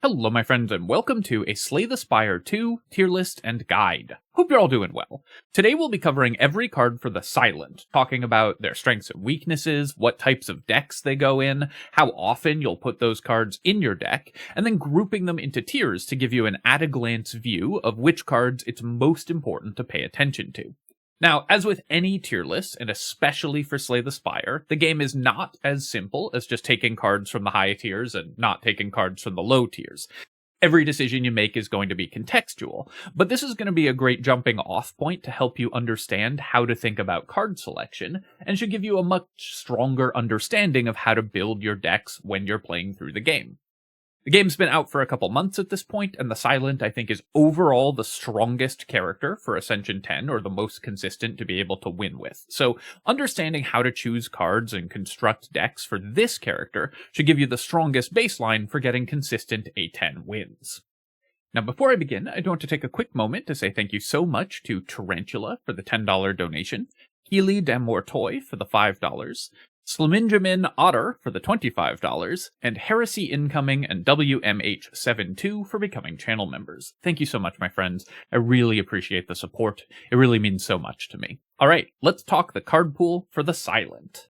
Hello my friends and welcome to a Slay the Spire 2 tier list and guide. Hope you're all doing well. Today we'll be covering every card for the Silent, talking about their strengths and weaknesses, what types of decks they go in, how often you'll put those cards in your deck, and then grouping them into tiers to give you an at-a-glance view of which cards it's most important to pay attention to. Now, as with any tier list, and especially for Slay the Spire, the game is not as simple as just taking cards from the high tiers and not taking cards from the low tiers. Every decision you make is going to be contextual, but this is going to be a great jumping off point to help you understand how to think about card selection, and should give you a much stronger understanding of how to build your decks when you're playing through the game. The game's been out for a couple months at this point, and the Silent, I think, is overall the strongest character for Ascension 10, or the most consistent to be able to win with. So, understanding how to choose cards and construct decks for this character should give you the strongest baseline for getting consistent A10 wins. Now, before I begin, I do want to take a quick moment to say thank you so much to Tarantula for the $10 donation, Keely Damortoy for the $5, Slaminjamin Otter for the $25, and Heresy Incoming and WMH72 for becoming channel members. Thank you so much, my friends. I really appreciate the support. It really means so much to me. Alright, let's talk the card pool for the Silent.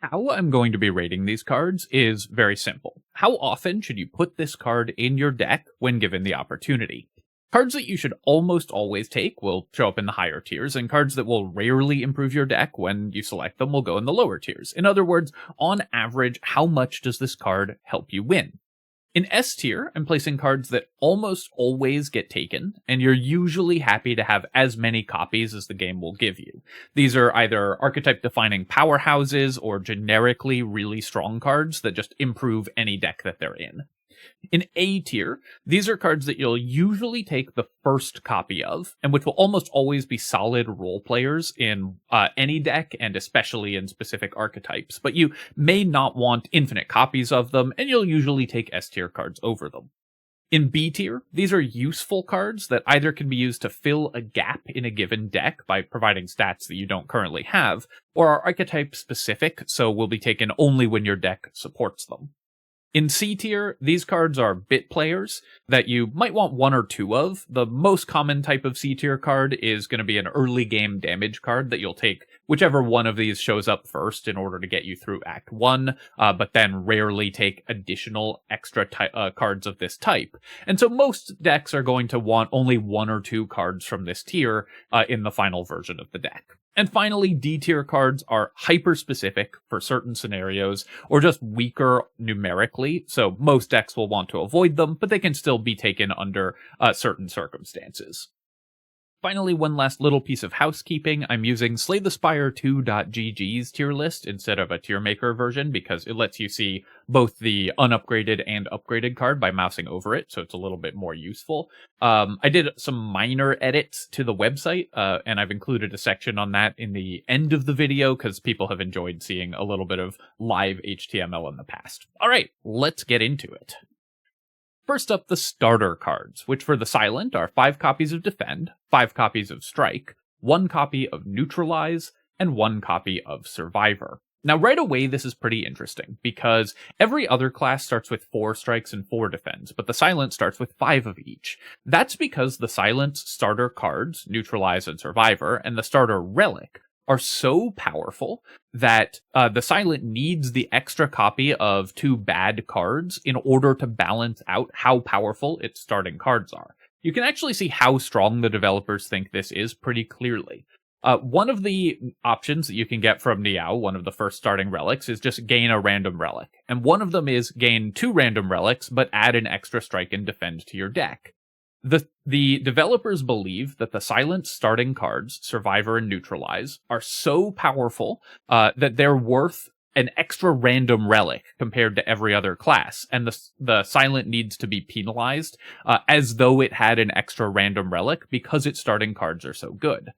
How I'm going to be rating these cards is very simple. How often should you put this card in your deck when given the opportunity? Cards that you should almost always take will show up in the higher tiers, and cards that will rarely improve your deck when you select them will go in the lower tiers. In other words, on average, how much does this card help you win? In S tier, I'm placing cards that almost always get taken, and you're usually happy to have as many copies as the game will give you. These are either archetype-defining powerhouses or generically really strong cards that just improve any deck that they're in. In A tier, these are cards that you'll usually take the first copy of, and which will almost always be solid role players in any deck, and especially in specific archetypes, but you may not want infinite copies of them, and you'll usually take S tier cards over them. In B tier, these are useful cards that either can be used to fill a gap in a given deck by providing stats that you don't currently have, or are archetype specific, so will be taken only when your deck supports them. In C tier, these cards are bit players that you might want one or two of. The most common type of C tier card is going to be an early game damage card that you'll take whichever one of these shows up first in order to get you through Act 1, but then rarely take additional extra cards of this type. And so most decks are going to want only one or two cards from this tier in the final version of the deck. And finally, D tier cards are hyper-specific for certain scenarios, or just weaker numerically, so most decks will want to avoid them, but they can still be taken under certain circumstances. Finally, one last little piece of housekeeping. I'm using SlayTheSpire2.gg's tier list instead of a tier maker version because it lets you see both the unupgraded and upgraded card by mousing over it, so it's a little bit more useful. I did some minor edits to the website, and I've included a section on that in the end of the video because people have enjoyed seeing a little bit of live HTML in the past. Alright, let's get into it. First up, the starter cards, which for the Silent are 5 copies of Defend, 5 copies of Strike, 1 copy of Neutralize, and 1 copy of Survivor. Now right away this is pretty interesting, because every other class starts with 4 strikes and 4 defends, but the Silent starts with 5 of each. That's because the Silent's starter cards, Neutralize and Survivor, and the starter Relic are so powerful that the Silent needs the extra copy of 2 bad cards in order to balance out how powerful its starting cards are. You can actually see how strong the developers think this is pretty clearly. One of the options that you can get from Niao, one of the first starting relics, is just gain a random relic. And one of them is gain 2 random relics, but add an extra strike and defend to your deck. The developers believe that the Silent starting cards, Survivor and Neutralize, are so powerful that they're worth an extra random relic compared to every other class, and the Silent needs to be penalized as though it had an extra random relic because its starting cards are so good.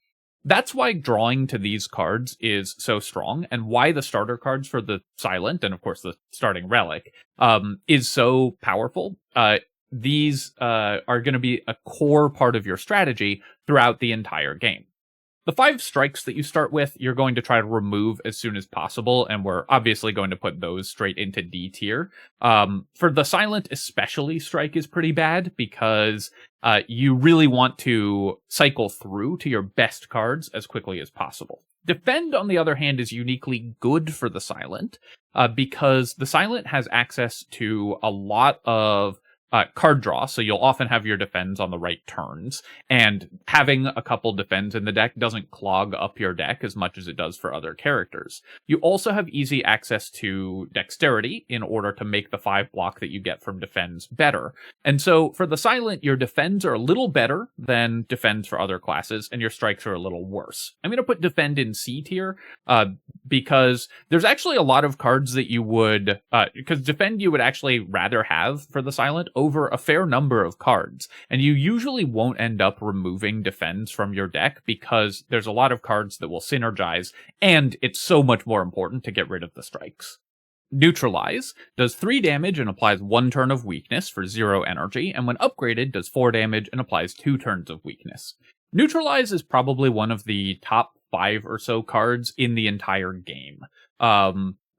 That's why drawing to these cards is so strong, and why the starter cards for the Silent, and of course the starting relic, is so powerful. These are going to be a core part of your strategy throughout the entire game. The 5 strikes that you start with, you're going to try to remove as soon as possible, and we're obviously going to put those straight into D tier. For the silent, especially, strike is pretty bad because you really want to cycle through to your best cards as quickly as possible. Defend, on the other hand, is uniquely good for the silent because the silent has access to a lot of card draw, so you'll often have your defends on the right turns, and having a couple defends in the deck doesn't clog up your deck as much as it does for other characters. You also have easy access to dexterity in order to make the 5 block that you get from defends better. And so for the silent, your defends are a little better than defends for other classes, and your strikes are a little worse. I'm going to put defend in C tier because there's actually a lot of cards that you would, because defend you would actually rather have for the silent over a fair number of cards, and you usually won't end up removing defends from your deck because there's a lot of cards that will synergize, and it's so much more important to get rid of the strikes. Neutralize does 3 damage and applies 1 turn of weakness for 0 energy, and when upgraded does 4 damage and applies 2 turns of weakness. Neutralize is probably one of the top 5 or so cards in the entire game.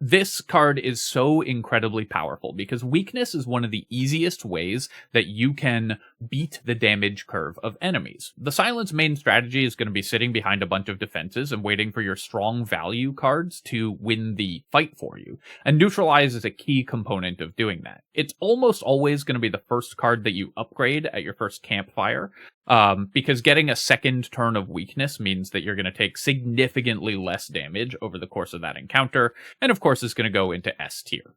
This card is so incredibly powerful because weakness is one of the easiest ways that you can beat the damage curve of enemies. The silent's main strategy is going to be sitting behind a bunch of defenses and waiting for your strong value cards to win the fight for you. And Neutralize is a key component of doing that. It's almost always going to be the first card that you upgrade at your first campfire, because getting a second turn of weakness means that you're going to take significantly less damage over the course of that encounter, and of course is going to go into S tier.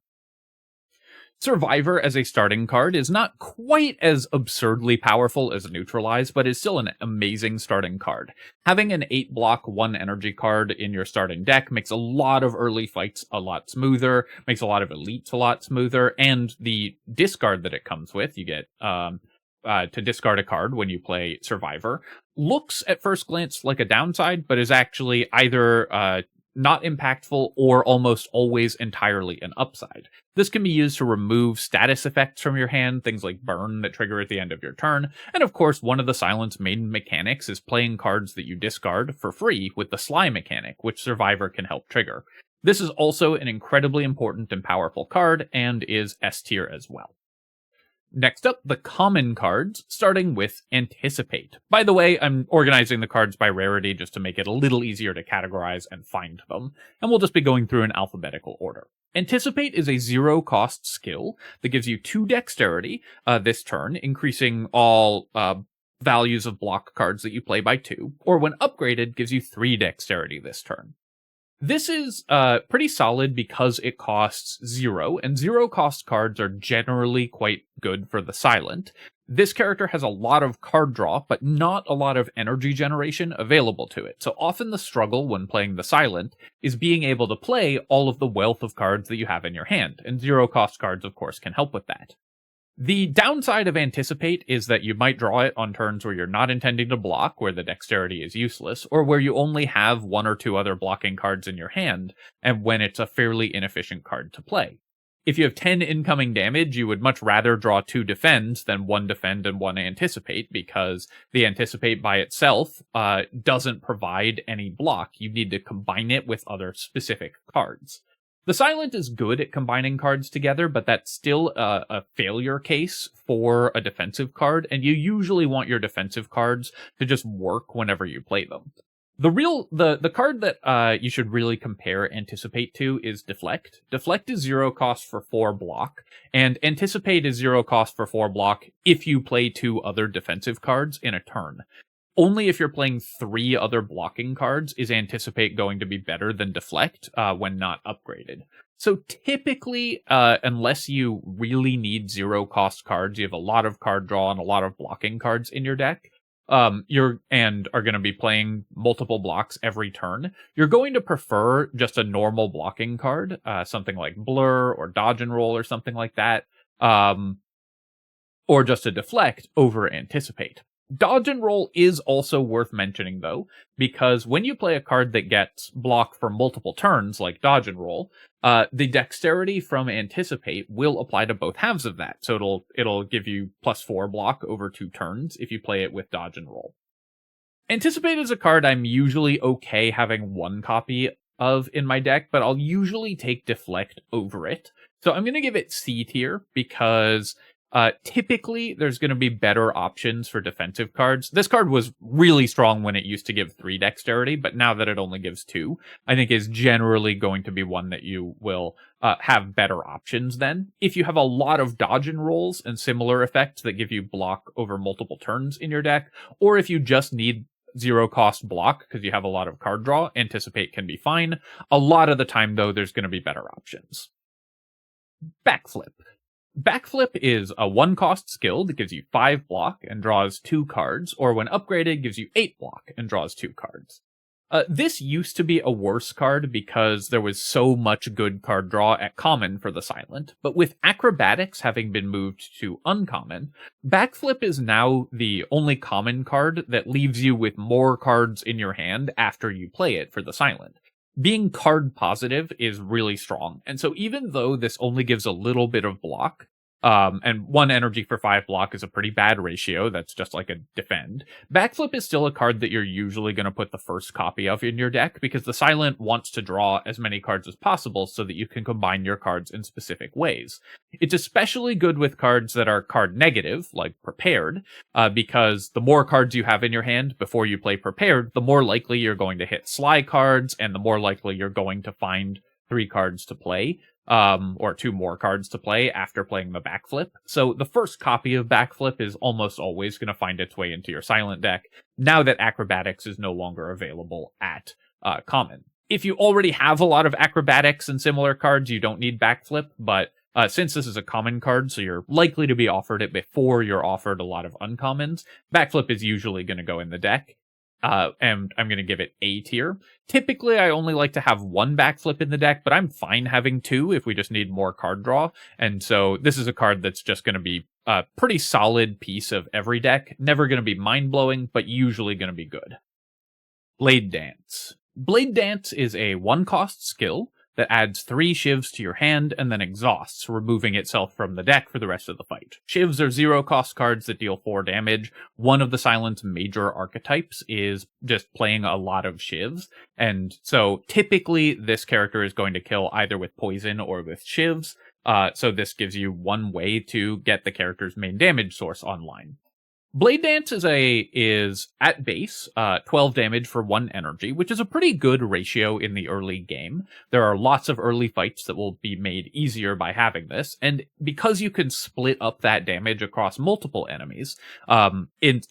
Survivor as a starting card is not quite as absurdly powerful as Neutralize, but is still an amazing starting card. Having an 8-block 1 energy card in your starting deck makes a lot of early fights a lot smoother, makes a lot of elites a lot smoother, and the discard that it comes with, you get to discard a card when you play Survivor, looks at first glance like a downside, but is actually either not impactful or almost always entirely an upside. This can be used to remove status effects from your hand, things like burn that trigger at the end of your turn, and of course one of the silent's main mechanics is playing cards that you discard for free with the Sly mechanic, which Survivor can help trigger. This is also an incredibly important and powerful card, and is S tier as well. Next up, the common cards, starting with Anticipate. By the way, I'm organizing the cards by rarity just to make it a little easier to categorize and find them, and we'll just be going through in alphabetical order. Anticipate is a 0-cost skill that gives you 2 dexterity this turn, increasing all values of block cards that you play by 2, or when upgraded, gives you 3 dexterity this turn. This is pretty solid because it costs 0, and 0-cost cards are generally quite good for the silent. This character has a lot of card draw, but not a lot of energy generation available to it, so often the struggle when playing the silent is being able to play all of the wealth of cards that you have in your hand, and 0-cost cards, of course, can help with that. The downside of Anticipate is that you might draw it on turns where you're not intending to block, where the dexterity is useless, or where you only have 1 or 2 other blocking cards in your hand, and when it's a fairly inefficient card to play. If you have 10 incoming damage, you would much rather draw 2 defends than 1 defend and 1 anticipate, because the Anticipate by itself doesn't provide any block. You need to combine it with other specific cards. The silent is good at combining cards together, but that's still a failure case for a defensive card, and you usually want your defensive cards to just work whenever you play them. The card that you should really compare Anticipate to is Deflect. Deflect is 0 cost for 4 block, and Anticipate is 0 cost for 4 block if you play 2 other defensive cards in a turn. Only if you're playing 3 other blocking cards is Anticipate going to be better than Deflect when not upgraded. So typically, unless you really need 0-cost cards, you have a lot of card draw and a lot of blocking cards in your deck, are going to be playing multiple blocks every turn, you're going to prefer just a normal blocking card, something like Blur or Dodge and Roll or something like that, or just a Deflect over Anticipate. Dodge and Roll is also worth mentioning, though, because when you play a card that gets blocked for multiple turns, like Dodge and Roll, the dexterity from Anticipate will apply to both halves of that. So it'll give you +4 block over 2 turns if you play it with Dodge and Roll. Anticipate is a card I'm usually okay having one copy of in my deck, but I'll usually take Deflect over it. So I'm going to give it C tier because typically there's going to be better options for defensive cards. This card was really strong when it used to give 3 dexterity, but now that it only gives 2, I think is generally going to be one that you will have better options then. If you have a lot of dodge and rolls and similar effects that give you block over multiple turns in your deck, or if you just need 0 cost block because you have a lot of card draw, Anticipate can be fine. A lot of the time, though, there's going to be better options. Backflip. Backflip is a 1-cost skill that gives you 5 block and draws 2 cards, or when upgraded, gives you 8 block and draws 2 cards. This used to be a worse card because there was so much good card draw at common for the Silent, but with Acrobatics having been moved to uncommon, Backflip is now the only common card that leaves you with more cards in your hand after you play it for the Silent. Being card positive is really strong, and so even though this only gives a little bit of block, and 1 energy for 5 block is a pretty bad ratio, that's just like a defend, Backflip is still a card that you're usually going to put the first copy of in your deck, because the Silent wants to draw as many cards as possible so that you can combine your cards in specific ways. It's especially good with cards that are card negative, like Prepared, because the more cards you have in your hand before you play Prepared, the more likely you're going to hit Sly cards, and the more likely you're going to find 3 cards to play. Or 2 more cards to play after playing the Backflip. So the first copy of Backflip is almost always going to find its way into your Silent deck, now that Acrobatics is no longer available at common. If you already have a lot of Acrobatics and similar cards, you don't need Backflip, but since this is a common card, so you're likely to be offered it before you're offered a lot of uncommons, Backflip is usually going to go in the deck. And I'm going to give it A tier. Typically, I only like to have 1 Backflip in the deck, but I'm fine having 2 if we just need more card draw. And so this is a card that's just going to be a pretty solid piece of every deck. Never going to be mind-blowing, but usually going to be good. Blade Dance. Blade Dance is a 1-cost skill that adds 3 shivs to your hand and then exhausts, removing itself from the deck for the rest of the fight. Shivs are 0-cost cards that deal 4 damage. One of the Silent's major archetypes is just playing a lot of shivs, and so typically this character is going to kill either with poison or with shivs, so this gives you one way to get the character's main damage source online. Blade Dance is at base 12 damage for 1 energy, which is a pretty good ratio in the early game. There are lots of early fights that will be made easier by having this, and because you can split up that damage across multiple enemies,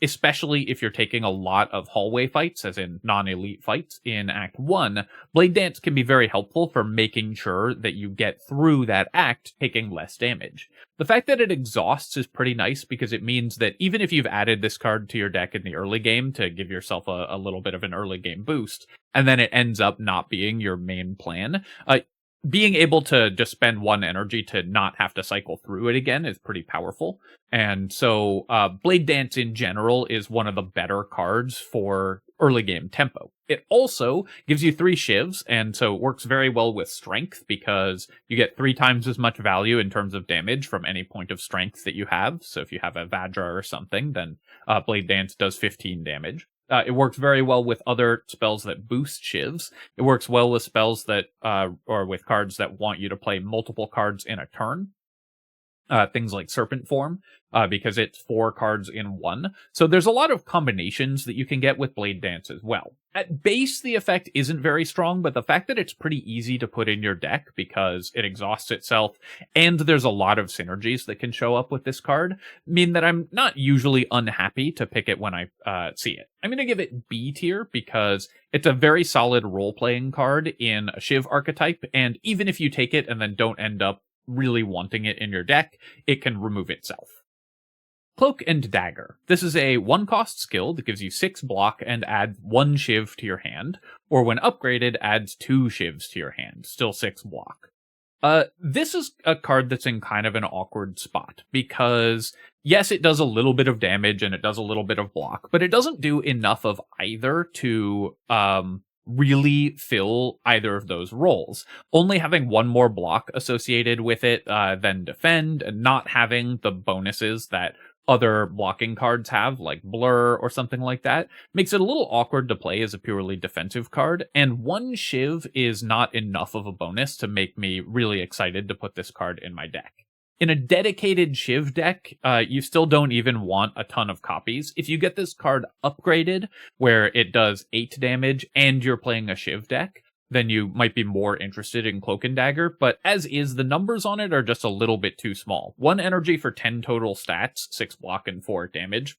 especially if you're taking a lot of hallway fights, as in non-elite fights in Act 1, Blade Dance can be very helpful for making sure that you get through that act taking less damage. The fact that it exhausts is pretty nice because it means that even if you've added this card to your deck in the early game to give yourself a little bit of an early game boost, and then it ends up not being your main plan, being able to just spend 1 energy to not have to cycle through it again is pretty powerful. And so Blade Dance in general is one of the better cards for early game tempo. It also gives you 3 shivs, and so it works very well with strength because you get 3 times as much value in terms of damage from any point of strength that you have. So if you have a Vajra or something, then Blade Dance does 15 damage. It works very well with other spells that boost shivs. It works well with spells that, or with cards that want you to play multiple cards in a turn. Things like Serpent Form, because it's 4 cards in 1. So there's a lot of combinations that you can get with Blade Dance as well. At base, the effect isn't very strong, but the fact that it's pretty easy to put in your deck because it exhausts itself, and there's a lot of synergies that can show up with this card, mean that I'm not usually unhappy to pick it when I see it. I'm going to give it B tier because it's a very solid role-playing card in a Shiv archetype, and even if you take it and then don't end up really wanting it in your deck, it can remove itself. Cloak and Dagger. This is a 1-cost skill that gives you 6 block and adds 1 shiv to your hand, or when upgraded, adds 2 shivs to your hand, still 6 block. This is a card that's in kind of an awkward spot, because yes, it does a little bit of damage and it does a little bit of block, but it doesn't do enough of either to really fill either of those roles. Only having 1 more block associated with it than defend, and not having the bonuses that other blocking cards have, like Blur or something like that, makes it a little awkward to play as a purely defensive card, and one Shiv is not enough of a bonus to make me really excited to put this card in my deck. In a dedicated Shiv deck, you still don't even want a ton of copies. If you get this card upgraded, where it does 8 damage and you're playing a Shiv deck, then you might be more interested in Cloak and Dagger, but as is, the numbers on it are just a little bit too small. 1 energy for 10 total stats, 6 block and 4 damage,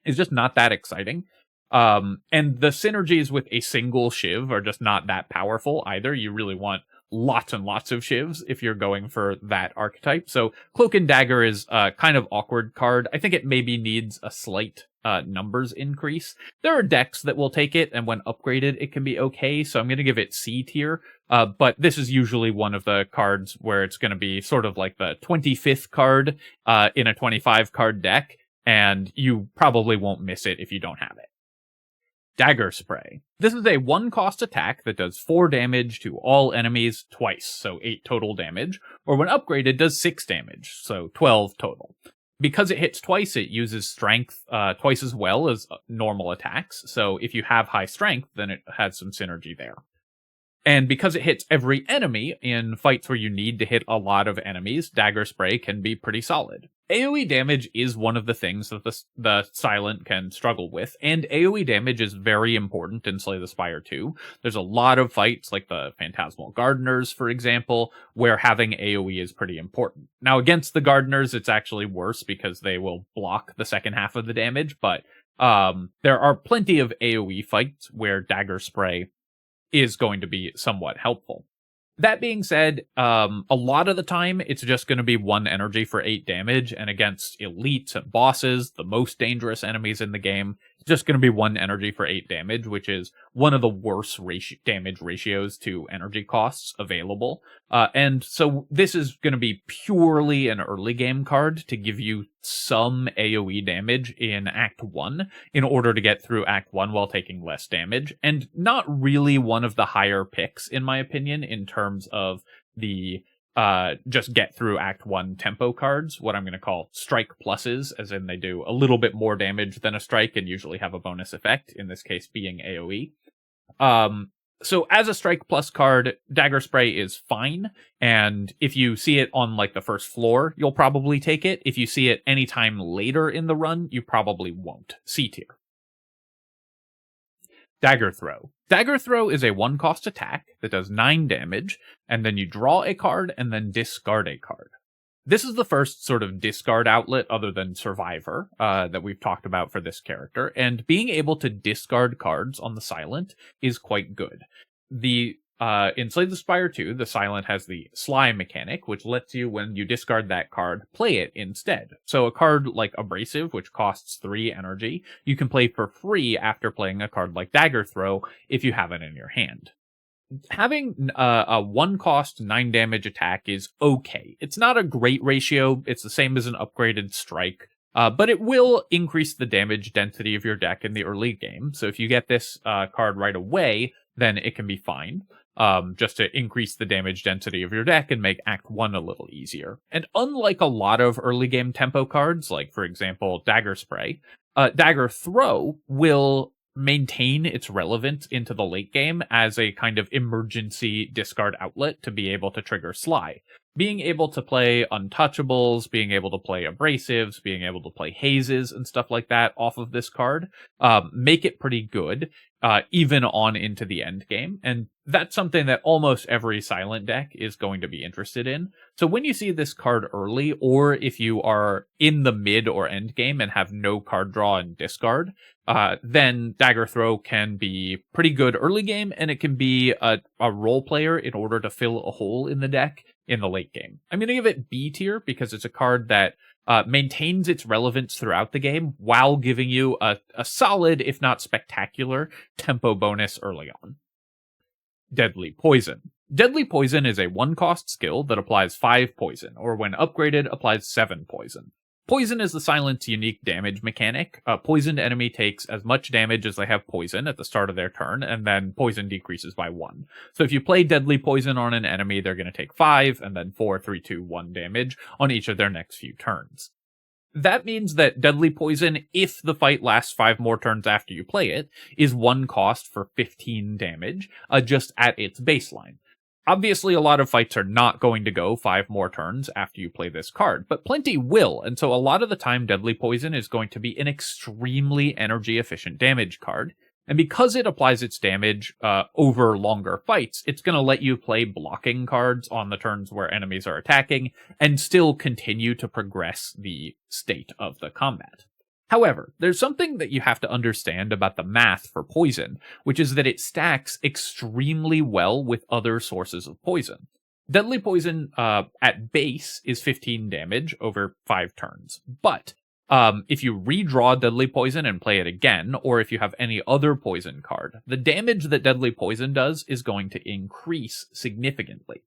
is just not that exciting. And the synergies with a single Shiv are just not that powerful either. You really want lots and lots of Shivs if you're going for that archetype. So Cloak and Dagger is a kind of awkward card. I think it maybe needs a slight numbers increase. There are decks that will take it, and when upgraded, it can be okay, so I'm going to give it C tier. But this is usually one of the cards where it's going to be sort of like the 25th card in a 25 card deck, and you probably won't miss it if you don't have it. Dagger Spray. This is a 1-cost attack that does 4 damage to all enemies twice, so 8 total damage, or when upgraded does 6 damage, so 12 total. Because it hits twice, it uses strength twice as well as normal attacks, so if you have high strength, then it has some synergy there. And because it hits every enemy in fights where you need to hit a lot of enemies, Dagger Spray can be pretty solid. AoE damage is one of the things that the Silent can struggle with, and AoE damage is very important in Slay the Spire 2. There's a lot of fights, like the Phantasmal Gardeners, for example, where having AoE is pretty important. Now, against the Gardeners, it's actually worse because they will block the second half of the damage, but there are plenty of AoE fights where Dagger Spray is going to be somewhat helpful. That being said, a lot of the time, it's just going to be 1 energy for 8 damage, and against elites and bosses, the most dangerous enemies in the game, it's just going to be 1 energy for 8 damage, which is one of the worst damage ratios to energy costs available. And so this is going to be purely an early game card to give you some AoE damage in Act 1 in order to get through Act 1 while taking less damage, and not really one of the higher picks, in my opinion, in terms of the just get through Act 1 tempo cards, what I'm going to call strike pluses, as in they do a little bit more damage than a strike and usually have a bonus effect, in this case being AoE. So as a strike plus card, Dagger Spray is fine, and if you see it on like the first floor, you'll probably take it. If you see it anytime later in the run, you probably won't. C tier. Dagger Throw. Dagger Throw is a 1-cost attack that does 9 damage, and then you draw a card and then discard a card. This is the first sort of discard outlet other than Survivor that we've talked about for this character, and being able to discard cards on the Silent is quite good. In Slay the Spire 2, the Silent has the Sly mechanic, which lets you, when you discard that card, play it instead. So a card like Abrasive, which costs 3 energy, you can play for free after playing a card like Dagger Throw if you have it in your hand. Having a 1-cost 9 damage attack is okay. It's not a great ratio. It's the same as an upgraded strike, but it will increase the damage density of your deck in the early game. So if you get this card right away, then it can be fine, just to increase the damage density of your deck and make Act 1 a little easier. And unlike a lot of early game tempo cards, like for example Dagger Spray, Dagger Throw will maintain its relevance into the late game as a kind of emergency discard outlet to be able to trigger Sly. Being able to play Untouchables, being able to play Abrasives, being able to play Hazes and stuff like that off of this card, make it pretty good, even on into the end game. And that's something that almost every Silent deck is going to be interested in. So when you see this card early, or if you are in the mid or end game and have no card draw and discard, then Dagger Throw can be pretty good early game, and it can be a role player in order to fill a hole in the deck in the late game. I'm going to give it B tier because it's a card that maintains its relevance throughout the game while giving you a solid, if not spectacular, tempo bonus early on. Deadly Poison. Deadly Poison is a 1-cost skill that applies 5 poison, or when upgraded, applies 7 poison. Poison is the Silent's unique damage mechanic. A poisoned enemy takes as much damage as they have poison at the start of their turn, and then poison decreases by 1. So if you play Deadly Poison on an enemy, they're going to take 5, and then 4, 3, 2, 1 damage on each of their next few turns. That means that Deadly Poison, if the fight lasts 5 more turns after you play it, is 1 cost for 15 damage, just at its baseline. Obviously, a lot of fights are not going to go 5 more turns after you play this card, but plenty will, and so a lot of the time Deadly Poison is going to be an extremely energy-efficient damage card. And because it applies its damage over longer fights, it's going to let you play blocking cards on the turns where enemies are attacking and still continue to progress the state of the combat. However, there's something that you have to understand about the math for poison, which is that it stacks extremely well with other sources of poison. Deadly Poison at base is 15 damage over 5 turns, but if you redraw Deadly Poison and play it again, or if you have any other poison card, the damage that Deadly Poison does is going to increase significantly.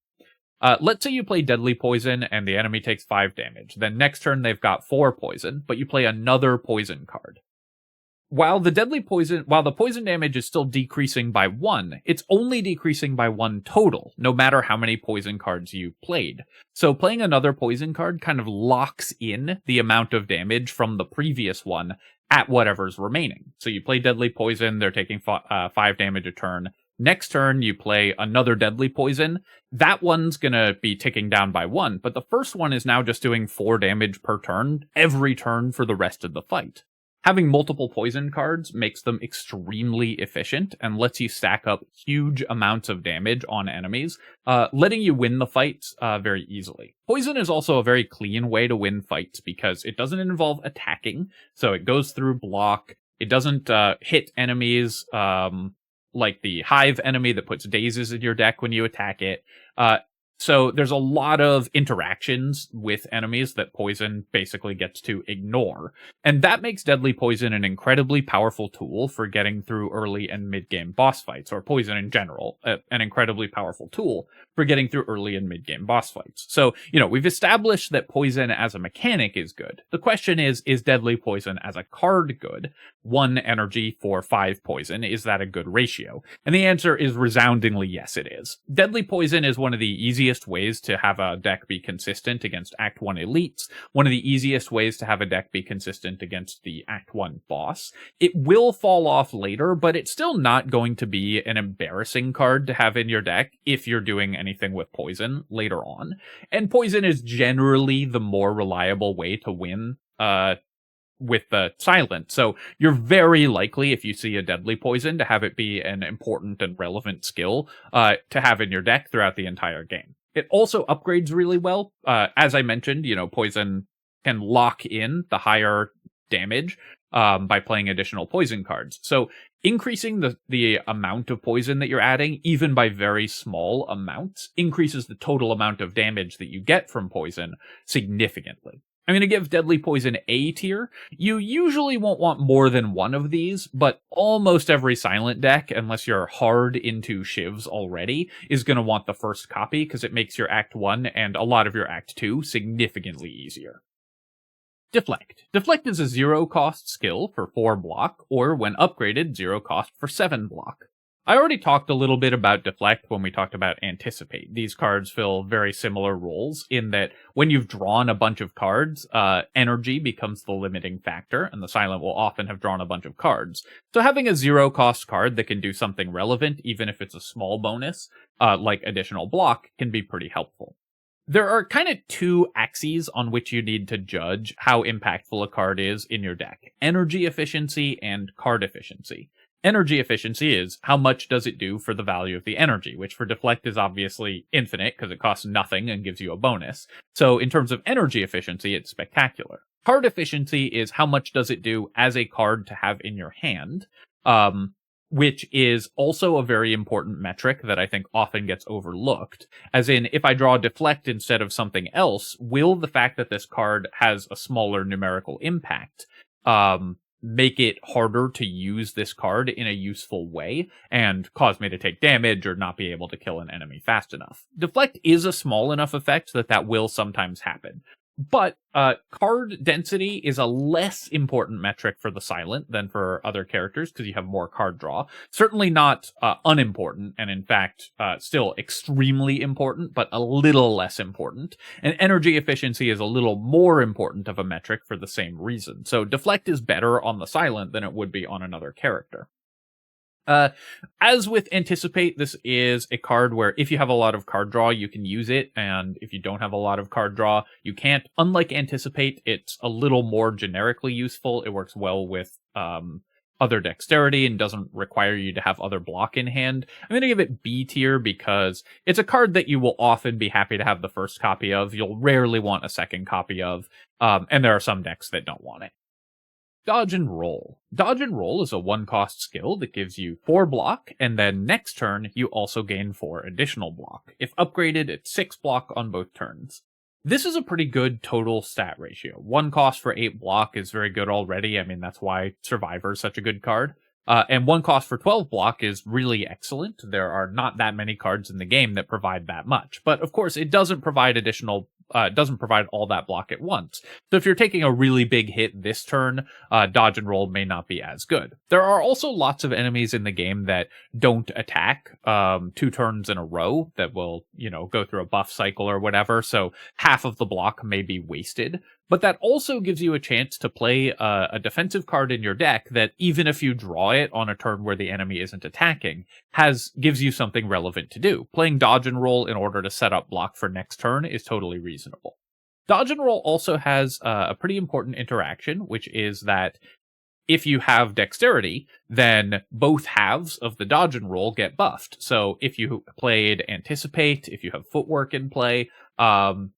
Let's say you play Deadly Poison and the enemy takes 5 damage. Then next turn they've got 4 poison, but you play another poison card. While the poison damage is still decreasing by 1, it's only decreasing by 1 total, no matter how many poison cards you played. So playing another poison card kind of locks in the amount of damage from the previous one at whatever's remaining. So you play Deadly Poison, they're taking 5 damage a turn. Next turn, you play another Deadly Poison. That one's going to be ticking down by 1, but the first one is now just doing 4 damage per turn, every turn for the rest of the fight. Having multiple poison cards makes them extremely efficient and lets you stack up huge amounts of damage on enemies, letting you win the fights very easily. Poison is also a very clean way to win fights because it doesn't involve attacking, so it goes through block. It doesn't hit enemies like the Hive enemy that puts dazes in your deck when you attack it. So there's a lot of interactions with enemies that Poison basically gets to ignore. And that makes Deadly Poison an incredibly powerful tool for getting through early and mid-game boss fights, or Poison in general, an incredibly powerful tool for getting through early and mid-game boss fights. So, we've established that Poison as a mechanic is good. The question is Deadly Poison as a card good? 1 energy for 5 poison, is that a good ratio? And the answer is resoundingly yes, it is. Deadly Poison is one of the easiest ways to have a deck be consistent against Act 1 elites, one of the easiest ways to have a deck be consistent against the Act 1 boss. It will fall off later, but it's still not going to be an embarrassing card to have in your deck if you're doing anything with Poison later on. And Poison is generally the more reliable way to win with the silent. So you're very likely, if you see a Deadly Poison, to have it be an important and relevant skill to have in your deck throughout the entire game. It also upgrades really well. As I mentioned, Poison can lock in the higher damage by playing additional poison cards. So increasing the amount of poison that you're adding, even by very small amounts, increases the total amount of damage that you get from poison significantly. I'm going to give Deadly Poison A tier. You usually won't want more than 1 of these, but almost every silent deck, unless you're hard into shivs already, is going to want the first copy because it makes your Act 1 and a lot of your Act 2 significantly easier. Deflect. Deflect is a 0-cost skill for 4 block, or when upgraded, 0 cost for 7 block. I already talked a little bit about Deflect when we talked about Anticipate. These cards fill very similar roles in that when you've drawn a bunch of cards, energy becomes the limiting factor, and the Silent will often have drawn a bunch of cards. So having a 0-cost card that can do something relevant, even if it's a small bonus, like additional block, can be pretty helpful. There are kind of 2 axes on which you need to judge how impactful a card is in your deck: energy efficiency and card efficiency. Energy efficiency is how much does it do for the value of the energy, which for Deflect is obviously infinite because it costs nothing and gives you a bonus. So in terms of energy efficiency, it's spectacular. Card efficiency is how much does it do as a card to have in your hand, which is also a very important metric that I think often gets overlooked. As in, if I draw Deflect instead of something else, will the fact that this card has a smaller numerical impact make it harder to use this card in a useful way and cause me to take damage or not be able to kill an enemy fast enough? Deflect is a small enough effect that will sometimes happen. But card density is a less important metric for the Silent than for other characters because you have more card draw. Certainly not unimportant, and in fact, still extremely important, but a little less important. And energy efficiency is a little more important of a metric for the same reason. So Deflect is better on the Silent than it would be on another character. As with Anticipate, this is a card where if you have a lot of card draw, you can use it, and if you don't have a lot of card draw, you can't. Unlike Anticipate, it's a little more generically useful. It works well with other dexterity and doesn't require you to have other block in hand. I'm going to give it B tier because it's a card that you will often be happy to have the first copy of. You'll rarely want a second copy of, and there are some decks that don't want it. Dodge and Roll. Dodge and Roll is a 1-cost skill that gives you 4 block, and then next turn you also gain 4 additional block. If upgraded, it's 6 block on both turns. This is a pretty good total stat ratio. 1 cost for 8 block is very good already. I mean, that's why Survivor is such a good card. And 1 cost for 12 block is really excellent. There are not that many cards in the game that provide that much. But of course, it doesn't provide doesn't provide all that block at once. So if you're taking a really big hit this turn, Dodge and Roll may not be as good. There are also lots of enemies in the game that don't attack 2 turns in a row that will, go through a buff cycle or whatever. So half of the block may be wasted. But that also gives you a chance to play a defensive card in your deck that, even if you draw it on a turn where the enemy isn't attacking, gives you something relevant to do. Playing Dodge and Roll in order to set up block for next turn is totally reasonable. Dodge and Roll also has a pretty important interaction, which is that if you have Dexterity, then both halves of the Dodge and Roll get buffed. So if you played Anticipate, if you have Footwork in play,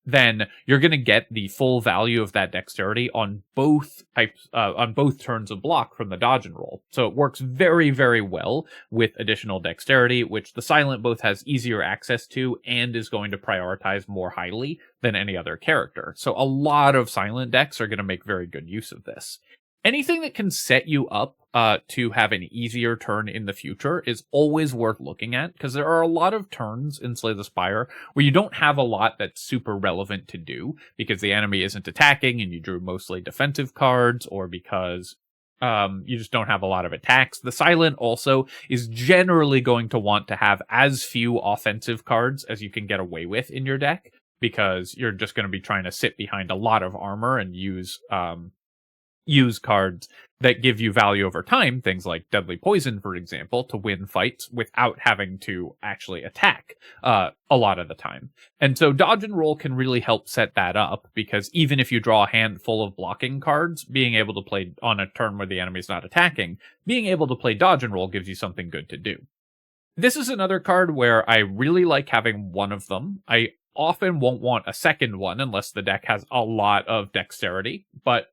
then you're going to get the full value of that Dexterity on both turns of block from the Dodge and Roll. So it works very, very well with additional Dexterity, which the Silent both has easier access to and is going to prioritize more highly than any other character. So a lot of Silent decks are going to make very good use of this. Anything that can set you up to have an easier turn in the future is always worth looking at, because there are a lot of turns in Slay the Spire where you don't have a lot that's super relevant to do, because the enemy isn't attacking and you drew mostly defensive cards, or because you just don't have a lot of attacks. The Silent also is generally going to want to have as few offensive cards as you can get away with in your deck, because you're just going to be trying to sit behind a lot of armor and use cards that give you value over time, things like Deadly Poison, for example, to win fights without having to actually attack a lot of the time. And so Dodge and Roll can really help set that up, because even if you draw a hand full of blocking cards, being able to play on a turn where the enemy's not attacking, being able to play Dodge and Roll gives you something good to do. This is another card where I really like having one of them. I often won't want a second one unless the deck has a lot of Dexterity, but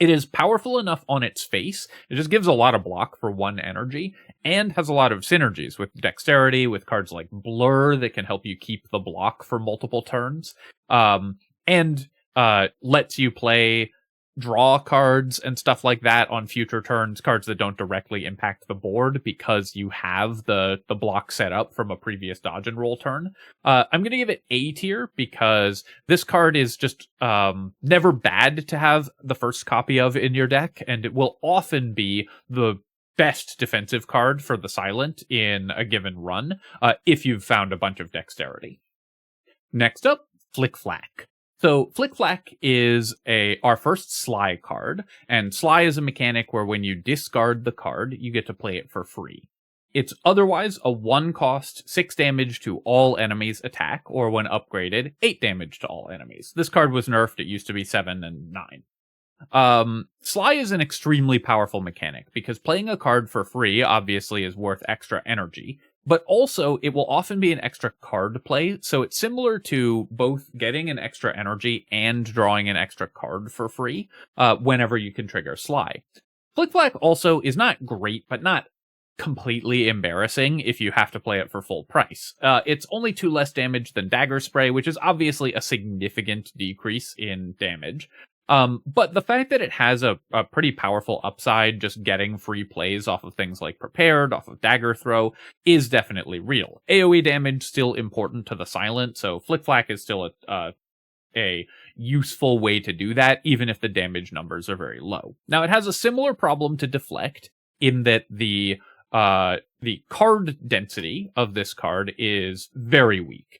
it is powerful enough on its face. It just gives a lot of block for 1 energy, and has a lot of synergies with Dexterity, with cards like Blur that can help you keep the block for multiple turns, and lets you play draw cards and stuff like that on future turns, cards that don't directly impact the board because you have the block set up from a previous Dodge and Roll turn. I'm going to give it A tier because this card is just never bad to have the first copy of in your deck, and it will often be the best defensive card for the Silent in a given run if you've found a bunch of Dexterity. Next up, Flick-Flack. So Flick-Flack is our first Sly card, and Sly is a mechanic where when you discard the card, you get to play it for free. It's otherwise a 1-cost, 6 damage to all enemies attack, or when upgraded, 8 damage to all enemies. This card was nerfed, it used to be 7 and 9. Sly is an extremely powerful mechanic, because playing a card for free obviously is worth extra energy, but also it will often be an extra card play, so it's similar to both getting an extra energy and drawing an extra card for free whenever you can trigger Sly. Flick-Flack also is not great, but not completely embarrassing if you have to play it for full price. It's only 2 less damage than Dagger Spray, which is obviously a significant decrease in damage. But the fact that it has a pretty powerful upside, just getting free plays off of things like Prepared, off of Dagger Throw, is definitely real. AoE damage still important to the Silent, so Flick-Flack is still a a useful way to do that, even if the damage numbers are very low. Now, it has a similar problem to Deflect in that the card density of this card is very weak.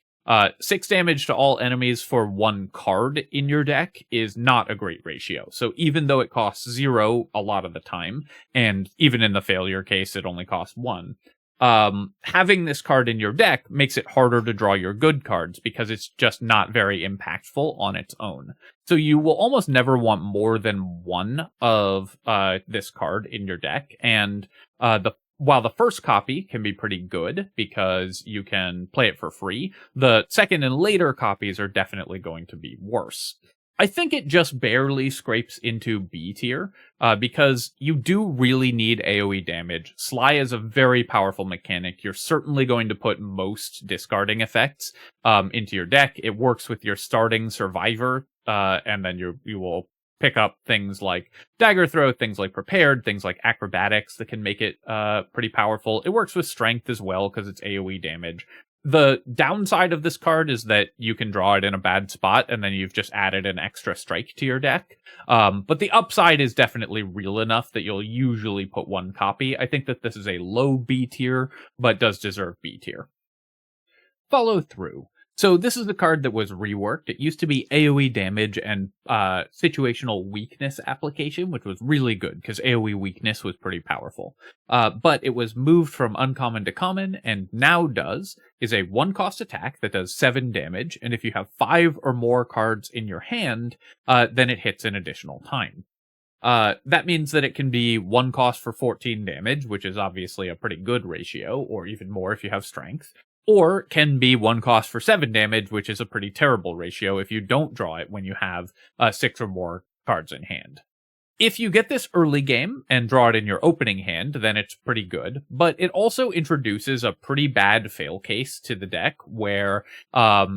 6 damage to all enemies for 1 card in your deck is not a great ratio. So even though it costs 0 a lot of the time, and even in the failure case, it only costs 1, having this card in your deck makes it harder to draw your good cards because it's just not very impactful on its own. So you will almost never want more than 1 of this card in your deck, and while the first copy can be pretty good because you can play it for free, the second and later copies are definitely going to be worse. I think it just barely scrapes into B tier because you do really need AoE damage. Sly is a very powerful mechanic. You're certainly going to put most discarding effects into your deck. It works with your starting Survivor, and then you will pick up things like Dagger Throw, things like Prepared, things like Acrobatics that can make it pretty powerful. It works with Strength as well because it's AoE damage. The downside of this card is that you can draw it in a bad spot, and then you've just added an extra strike to your deck. But the upside is definitely real enough that you'll usually put 1 copy. I think that this is a low B tier, but does deserve B tier. Follow Through. So this is the card that was reworked. It used to be AoE damage and situational weakness application, which was really good because AoE weakness was pretty powerful. But it was moved from uncommon to common, and now is a 1-cost attack that does 7 damage, and if you have 5 or more cards in your hand, then it hits an additional time. That means that it can be 1 cost for 14 damage, which is obviously a pretty good ratio, or even more if you have strength. Or can be 1 cost for 7 damage, which is a pretty terrible ratio if you don't draw it when you have 6 or more cards in hand. If you get this early game and draw it in your opening hand, then it's pretty good, but it also introduces a pretty bad fail case to the deck where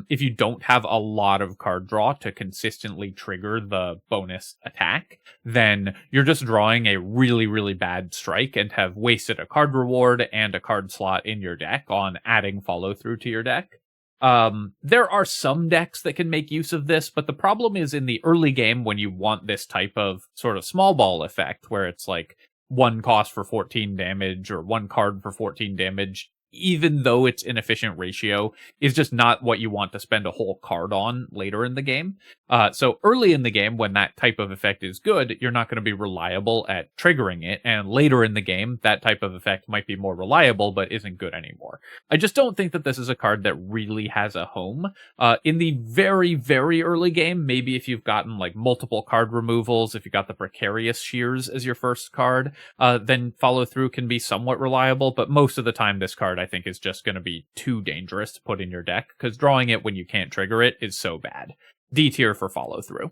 if you don't have a lot of card draw to consistently trigger the bonus attack, then you're just drawing a really, really bad strike and have wasted a card reward and a card slot in your deck on adding follow through to your deck. There are some decks that can make use of this, but the problem is in the early game when you want this type of sort of small ball effect where it's like 1 cost for 14 damage or 1 card for 14 damage, even though it's an efficient ratio, is just not what you want to spend a whole card on later in the game. So early in the game, when that type of effect is good, you're not going to be reliable at triggering it, and later in the game, that type of effect might be more reliable, but isn't good anymore. I just don't think that this is a card that really has a home. In the very, very early game, maybe if you've gotten like multiple card removals, if you got the Precarious Shears as your first card, then follow through can be somewhat reliable, but most of the time this card I think is just going to be too dangerous to put in your deck, because drawing it when you can't trigger it is so bad. D tier for follow through.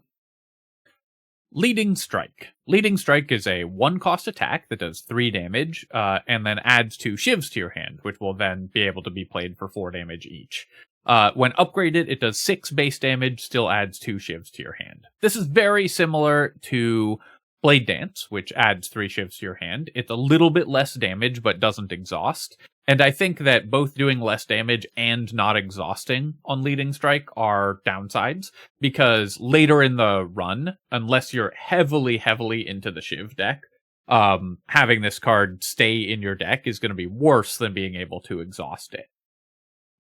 Leading Strike. Leading Strike is a 1-cost attack that does 3 damage, and then adds 2 shivs to your hand, which will then be able to be played for 4 damage each. When upgraded, it does 6 base damage, still adds 2 shivs to your hand. This is very similar to Blade Dance, which adds 3 shivs to your hand. It's a little bit less damage, but doesn't exhaust. And I think that both doing less damage and not exhausting on Leading Strike are downsides, because later in the run, unless you're heavily, heavily into the Shiv deck, having this card stay in your deck is going to be worse than being able to exhaust it.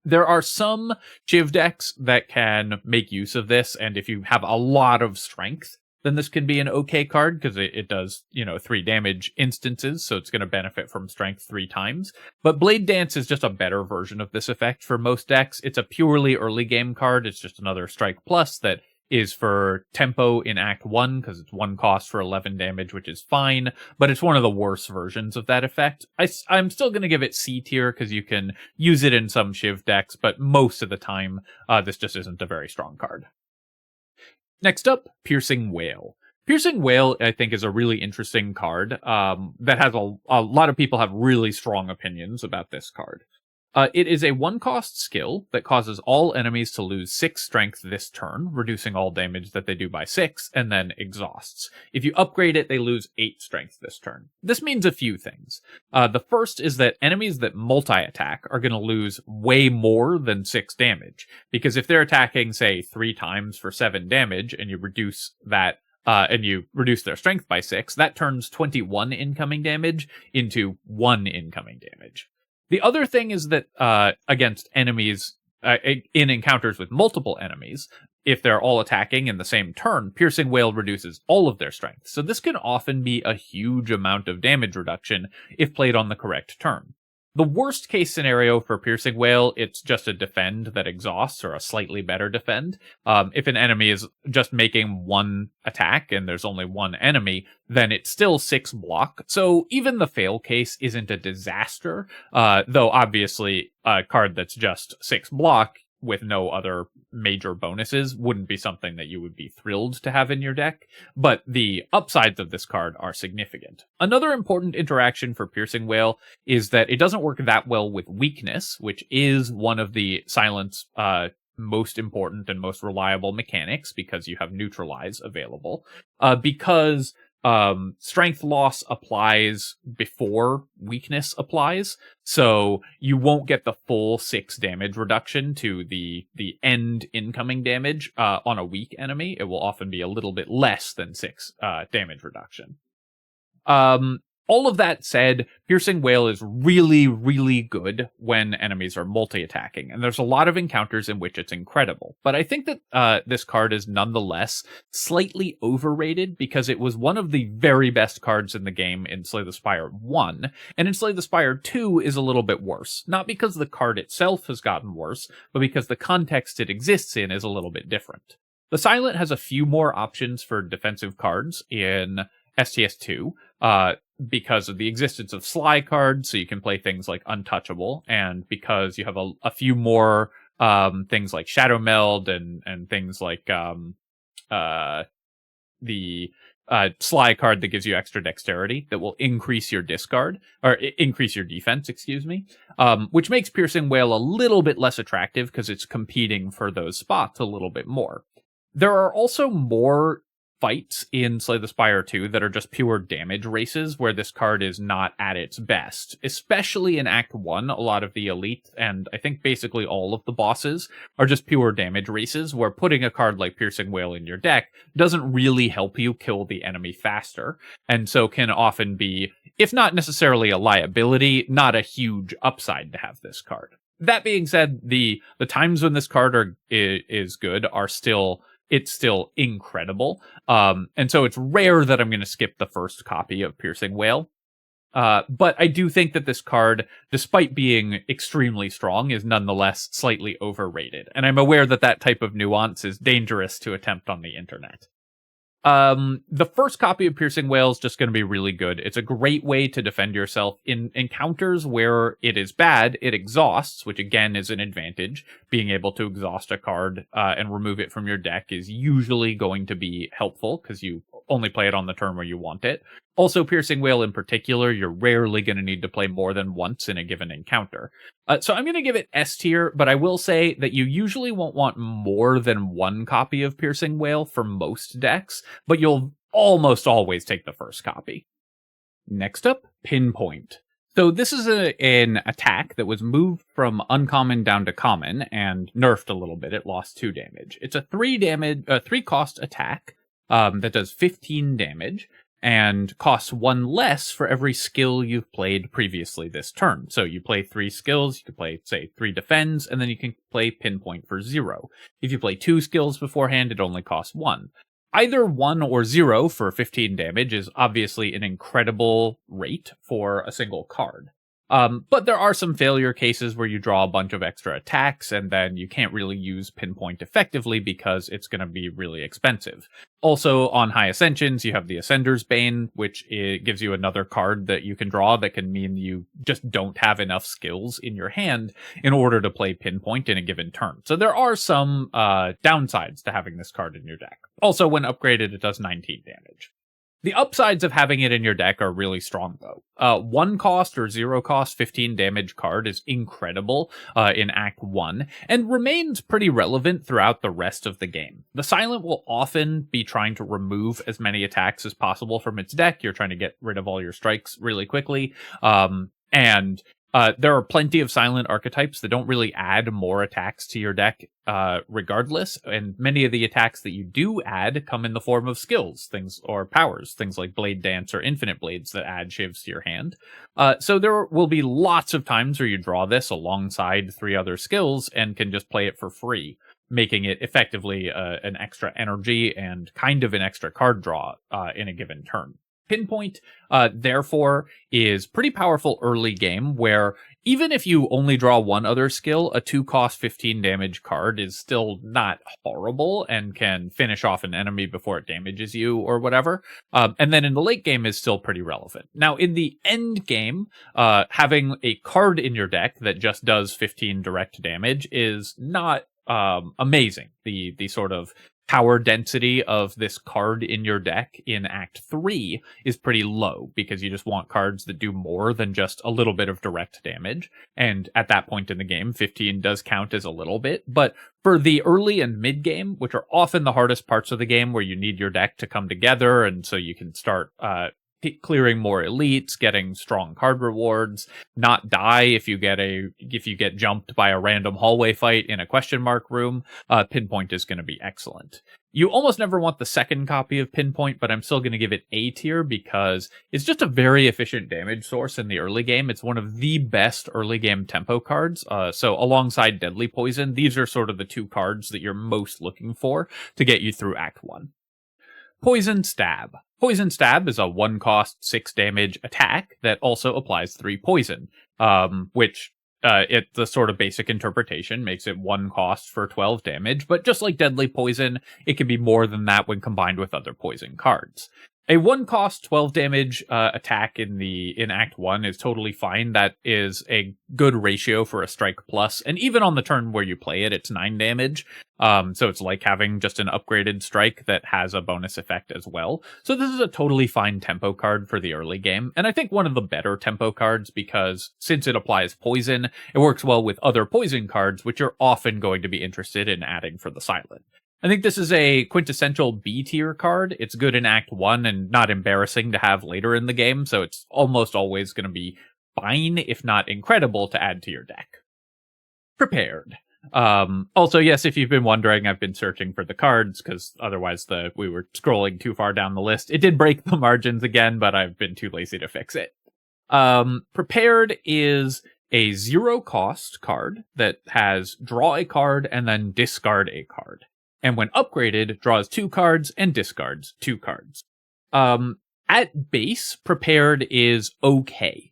There are some Shiv decks that can make use of this, and if you have a lot of strength, then this can be an okay card, because it does, 3 damage instances, so it's going to benefit from strength 3 times. But Blade Dance is just a better version of this effect for most decks. It's a purely early game card. It's just another Strike Plus that is for tempo in Act 1, because it's 1 cost for 11 damage, which is fine, but it's one of the worst versions of that effect. I'm still going to give it C tier, because you can use it in some Shiv decks, but most of the time, this just isn't a very strong card. Next up, Piercing Wail. Piercing Wail, I think, is a really interesting card that has a lot of people have really strong opinions about this card. It is a 1-cost skill that causes all enemies to lose 6 strength this turn, reducing all damage that they do by 6, and then exhausts. If you upgrade it, they lose 8 strength this turn. This means a few things. The first is that enemies that multi-attack are going to lose way more than 6 damage, because if they're attacking, say, 3 times for 7 damage, and you reduce that and you reduce their strength by 6, that turns 21 incoming damage into 1 incoming damage. The other thing is that against enemies, in encounters with multiple enemies, if they're all attacking in the same turn, Piercing Wail reduces all of their strength. So this can often be a huge amount of damage reduction if played on the correct turn. The worst case scenario for Piercing Wail, it's just a defend that exhausts, or a slightly better defend. If an enemy is just making 1 attack and there's only 1 enemy, then it's still 6 block. So even the fail case isn't a disaster, though obviously a card that's just 6 block with no other major bonuses wouldn't be something that you would be thrilled to have in your deck, but the upsides of this card are significant. Another important interaction for Piercing Wail is that it doesn't work that well with weakness, which is one of the Silent's most important and most reliable mechanics, because you have Neutralize available. Because strength loss applies before weakness applies, so you won't get the full 6 damage reduction to the end incoming damage on a weak enemy. It will often be a little bit less than 6 damage reduction. All of that said, Piercing Wail is really, really good when enemies are multi-attacking, and there's a lot of encounters in which it's incredible. But I think that this card is nonetheless slightly overrated, because it was one of the very best cards in the game in Slay the Spire 1, and in Slay the Spire 2 is a little bit worse. Not because the card itself has gotten worse, but because the context it exists in is a little bit different. The Silent has a few more options for defensive cards in STS2, because of the existence of Sly cards, so you can play things like Untouchable, and because you have a few more things like Shadow Meld and things like the Sly card that gives you extra dexterity that will increase your discard, or increase your defense, excuse me, which makes Piercing Wail a little bit less attractive because it's competing for those spots a little bit more. There are also more fights in Slay the Spire 2 that are just pure damage races, where this card is not at its best. Especially in Act 1, a lot of the elite, and I think basically all of the bosses, are just pure damage races, where putting a card like Piercing Wail in your deck doesn't really help you kill the enemy faster, and so can often be, if not necessarily a liability, not a huge upside to have this card. That being said, the times when this card is good are still... It's still incredible. And so it's rare that I'm going to skip the first copy of Piercing Wail. But I do think that this card, despite being extremely strong, is nonetheless slightly overrated. And I'm aware that that type of nuance is dangerous to attempt on the internet. The first copy of Piercing Wail is just going to be really good. It's a great way to defend yourself in encounters where it is bad. It exhausts, which again is an advantage. Being able to exhaust a card and remove it from your deck is usually going to be helpful, because you only play it on the turn where you want it. Also, Piercing Wail in particular, you're rarely going to need to play more than once in a given encounter. So I'm going to give it S tier, but I will say that you usually won't want more than 1 copy of Piercing Wail for most decks, but you'll almost always take the first copy. Next up, Pinpoint. So this is an attack that was moved from uncommon down to common and nerfed a little bit. It lost 2 damage. It's a 3 cost attack that does 15 damage. And costs 1 less for every skill you've played previously this turn. So you play 3 skills, you can play, say, 3 defends, and then you can play Pinpoint for 0. If you play 2 skills beforehand, it only costs 1. Either 1 or 0 for 15 damage is obviously an incredible rate for a single card. But there are some failure cases where you draw a bunch of extra attacks, and then you can't really use Pinpoint effectively because it's going to be really expensive. Also, on high Ascensions, you have the Ascender's Bane, which gives you another card that you can draw that can mean you just don't have enough skills in your hand in order to play Pinpoint in a given turn. So there are some downsides to having this card in your deck. Also, when upgraded, it does 19 damage. The upsides of having it in your deck are really strong, though. 1 cost or 0 cost 15 damage card is incredible in Act 1, and remains pretty relevant throughout the rest of the game. The Silent will often be trying to remove as many attacks as possible from its deck. You're trying to get rid of all your strikes really quickly, and there are plenty of Silent archetypes that don't really add more attacks to your deck regardless, and many of the attacks that you do add come in the form of skills, or powers, things like Blade Dance or Infinite Blades that add shivs to your hand. So there will be lots of times where you draw this alongside 3 other skills and can just play it for free, making it effectively an extra energy and kind of an extra card draw in a given turn. Pinpoint, therefore, is pretty powerful early game, where even if you only draw 1 other skill, a 2-cost 15 damage card is still not horrible and can finish off an enemy before it damages you or whatever. And then in the late game is still pretty relevant. Now, in the end game, having a card in your deck that just does 15 direct damage is not amazing. The sort of power density of this card in your deck in Act 3 is pretty low, because you just want cards that do more than just a little bit of direct damage. And at that point in the game, 15 does count as a little bit. But for the early and mid game, which are often the hardest parts of the game, where you need your deck to come together and so you can start clearing more elites, getting strong card rewards, not die if you get jumped by a random hallway fight in a question mark room, Pinpoint is going to be excellent. You almost never want the second copy of Pinpoint, but I'm still going to give it A tier because it's just a very efficient damage source in the early game. It's one of the best early game tempo cards. So alongside Deadly Poison, these are sort of the 2 cards that you're most looking for to get you through Act 1. Poison Stab. Poison Stab is a 1-cost 6 damage attack that also applies 3 poison, which the sort of basic interpretation makes it 1 cost for 12 damage, but just like Deadly Poison, it can be more than that when combined with other poison cards. A 1-cost 12 damage attack in Act 1 is totally fine. That is a good ratio for a strike plus, and even on the turn where you play it, it's 9 damage. So it's like having just an upgraded strike that has a bonus effect as well. So this is a totally fine tempo card for the early game, and I think one of the better tempo cards, because since it applies poison, it works well with other poison cards, which you're often going to be interested in adding for the Silent. I think this is a quintessential B tier card. It's good in Act 1 and not embarrassing to have later in the game, so it's almost always going to be fine, if not incredible, to add to your deck. Prepared. Also, yes, if you've been wondering, I've been searching for the cards, because otherwise we were scrolling too far down the list. It did break the margins again, but I've been too lazy to fix it. Prepared is a 0-cost card that has draw a card and then discard a card. And when upgraded, draws 2 cards and discards 2 cards. At base, Prepared is okay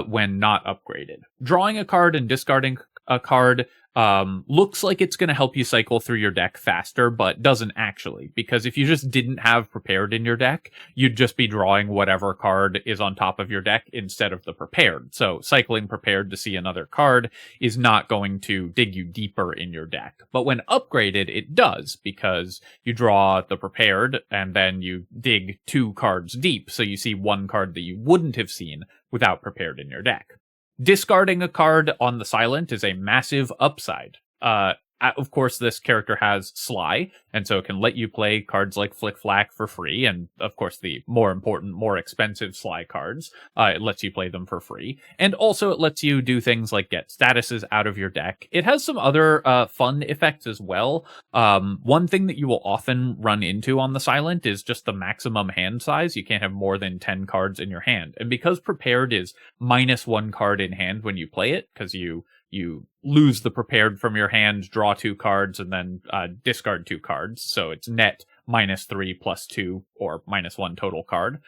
when not upgraded. Drawing a card and discarding a card looks like it's going to help you cycle through your deck faster, but doesn't actually, because if you just didn't have Prepared in your deck, you'd just be drawing whatever card is on top of your deck instead of the Prepared. So cycling Prepared to see another card is not going to dig you deeper in your deck. But when upgraded, it does, because you draw the Prepared and then you dig 2 cards deep, so you see 1 card that you wouldn't have seen without Prepared in your deck. Discarding a card on the Silent is a massive upside. Of course, this character has Sly, and so it can let you play cards like Flick-Flack for free, and of course the more important, more expensive Sly cards. It lets you play them for free. And also it lets you do things like get statuses out of your deck. It has some other fun effects as well. One thing that you will often run into on the Silent is just the maximum hand size. You can't have more than 10 cards in your hand. And because Prepared is -1 card in hand when you play it, because you lose the Prepared from your hand, draw 2 cards, and then discard 2 cards. So it's net -3 + 2, or -1 total card.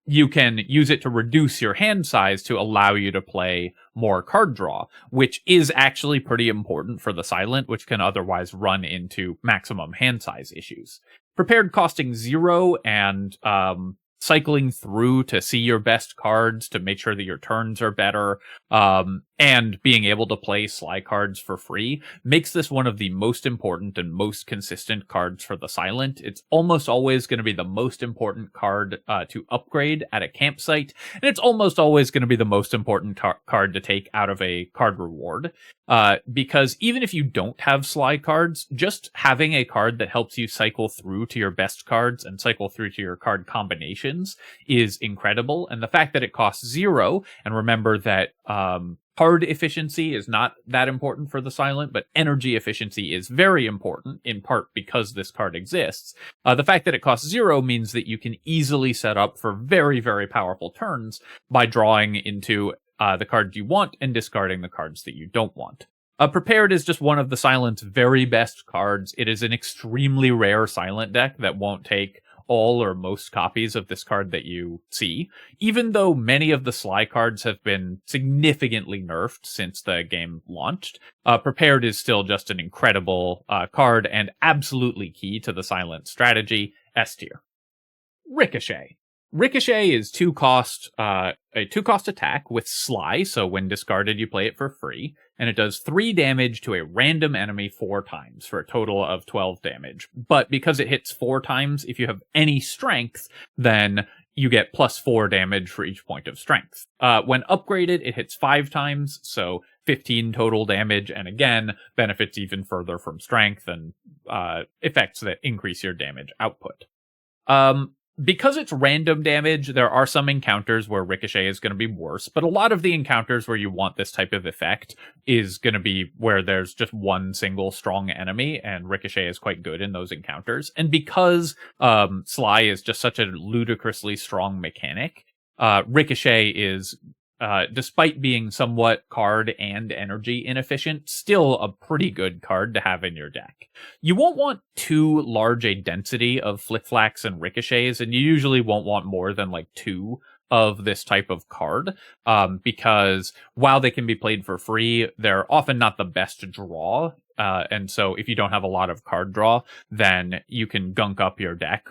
You can use it to reduce your hand size to allow you to play more card draw, which is actually pretty important for the Silent, which can otherwise run into maximum hand size issues. Prepared costing 0 and cycling through to see your best cards to make sure that your turns are better, and being able to play Sly cards for free makes this one of the most important and most consistent cards for the Silent. It's almost always going to be the most important card to upgrade at a campsite, and it's almost always going to be the most important card to take out of a card reward. Because even if you don't have Sly cards, just having a card that helps you cycle through to your best cards and cycle through to your card combinations is incredible. And the fact that it costs 0, and remember that card efficiency is not that important for the Silent, but energy efficiency is very important, in part because this card exists. The fact that it costs 0 means that you can easily set up for very, very powerful turns by drawing into the cards you want and discarding the cards that you don't want. Prepared is just one of the Silent's very best cards. It is an extremely rare Silent deck that won't take all or most copies of this card that you see, even though many of the Sly cards have been significantly nerfed since the game launched. Prepared is still just an incredible card and absolutely key to the Silent strategy. S tier. Ricochet. Ricochet is a 2-cost attack with Sly, so when discarded you play it for free, and it does 3 damage to a random enemy 4 times for a total of 12 damage. But because it hits 4 times, if you have any strength, then you get plus 4 damage for each point of strength. When upgraded, it hits 5 times, so 15 total damage, and again, benefits even further from strength and effects that increase your damage output. Because it's random damage, there are some encounters where Ricochet is going to be worse, but a lot of the encounters where you want this type of effect is going to be where there's just one single strong enemy, and Ricochet is quite good in those encounters. And because Sly is just such a ludicrously strong mechanic, Ricochet is, despite being somewhat card and energy inefficient, still a pretty good card to have in your deck. You won't want too large a density of Flick-Flacks and Ricochets, and you usually won't want more than like 2 of this type of card, because while they can be played for free, they're often not the best draw, and so if you don't have a lot of card draw, then you can gunk up your deck.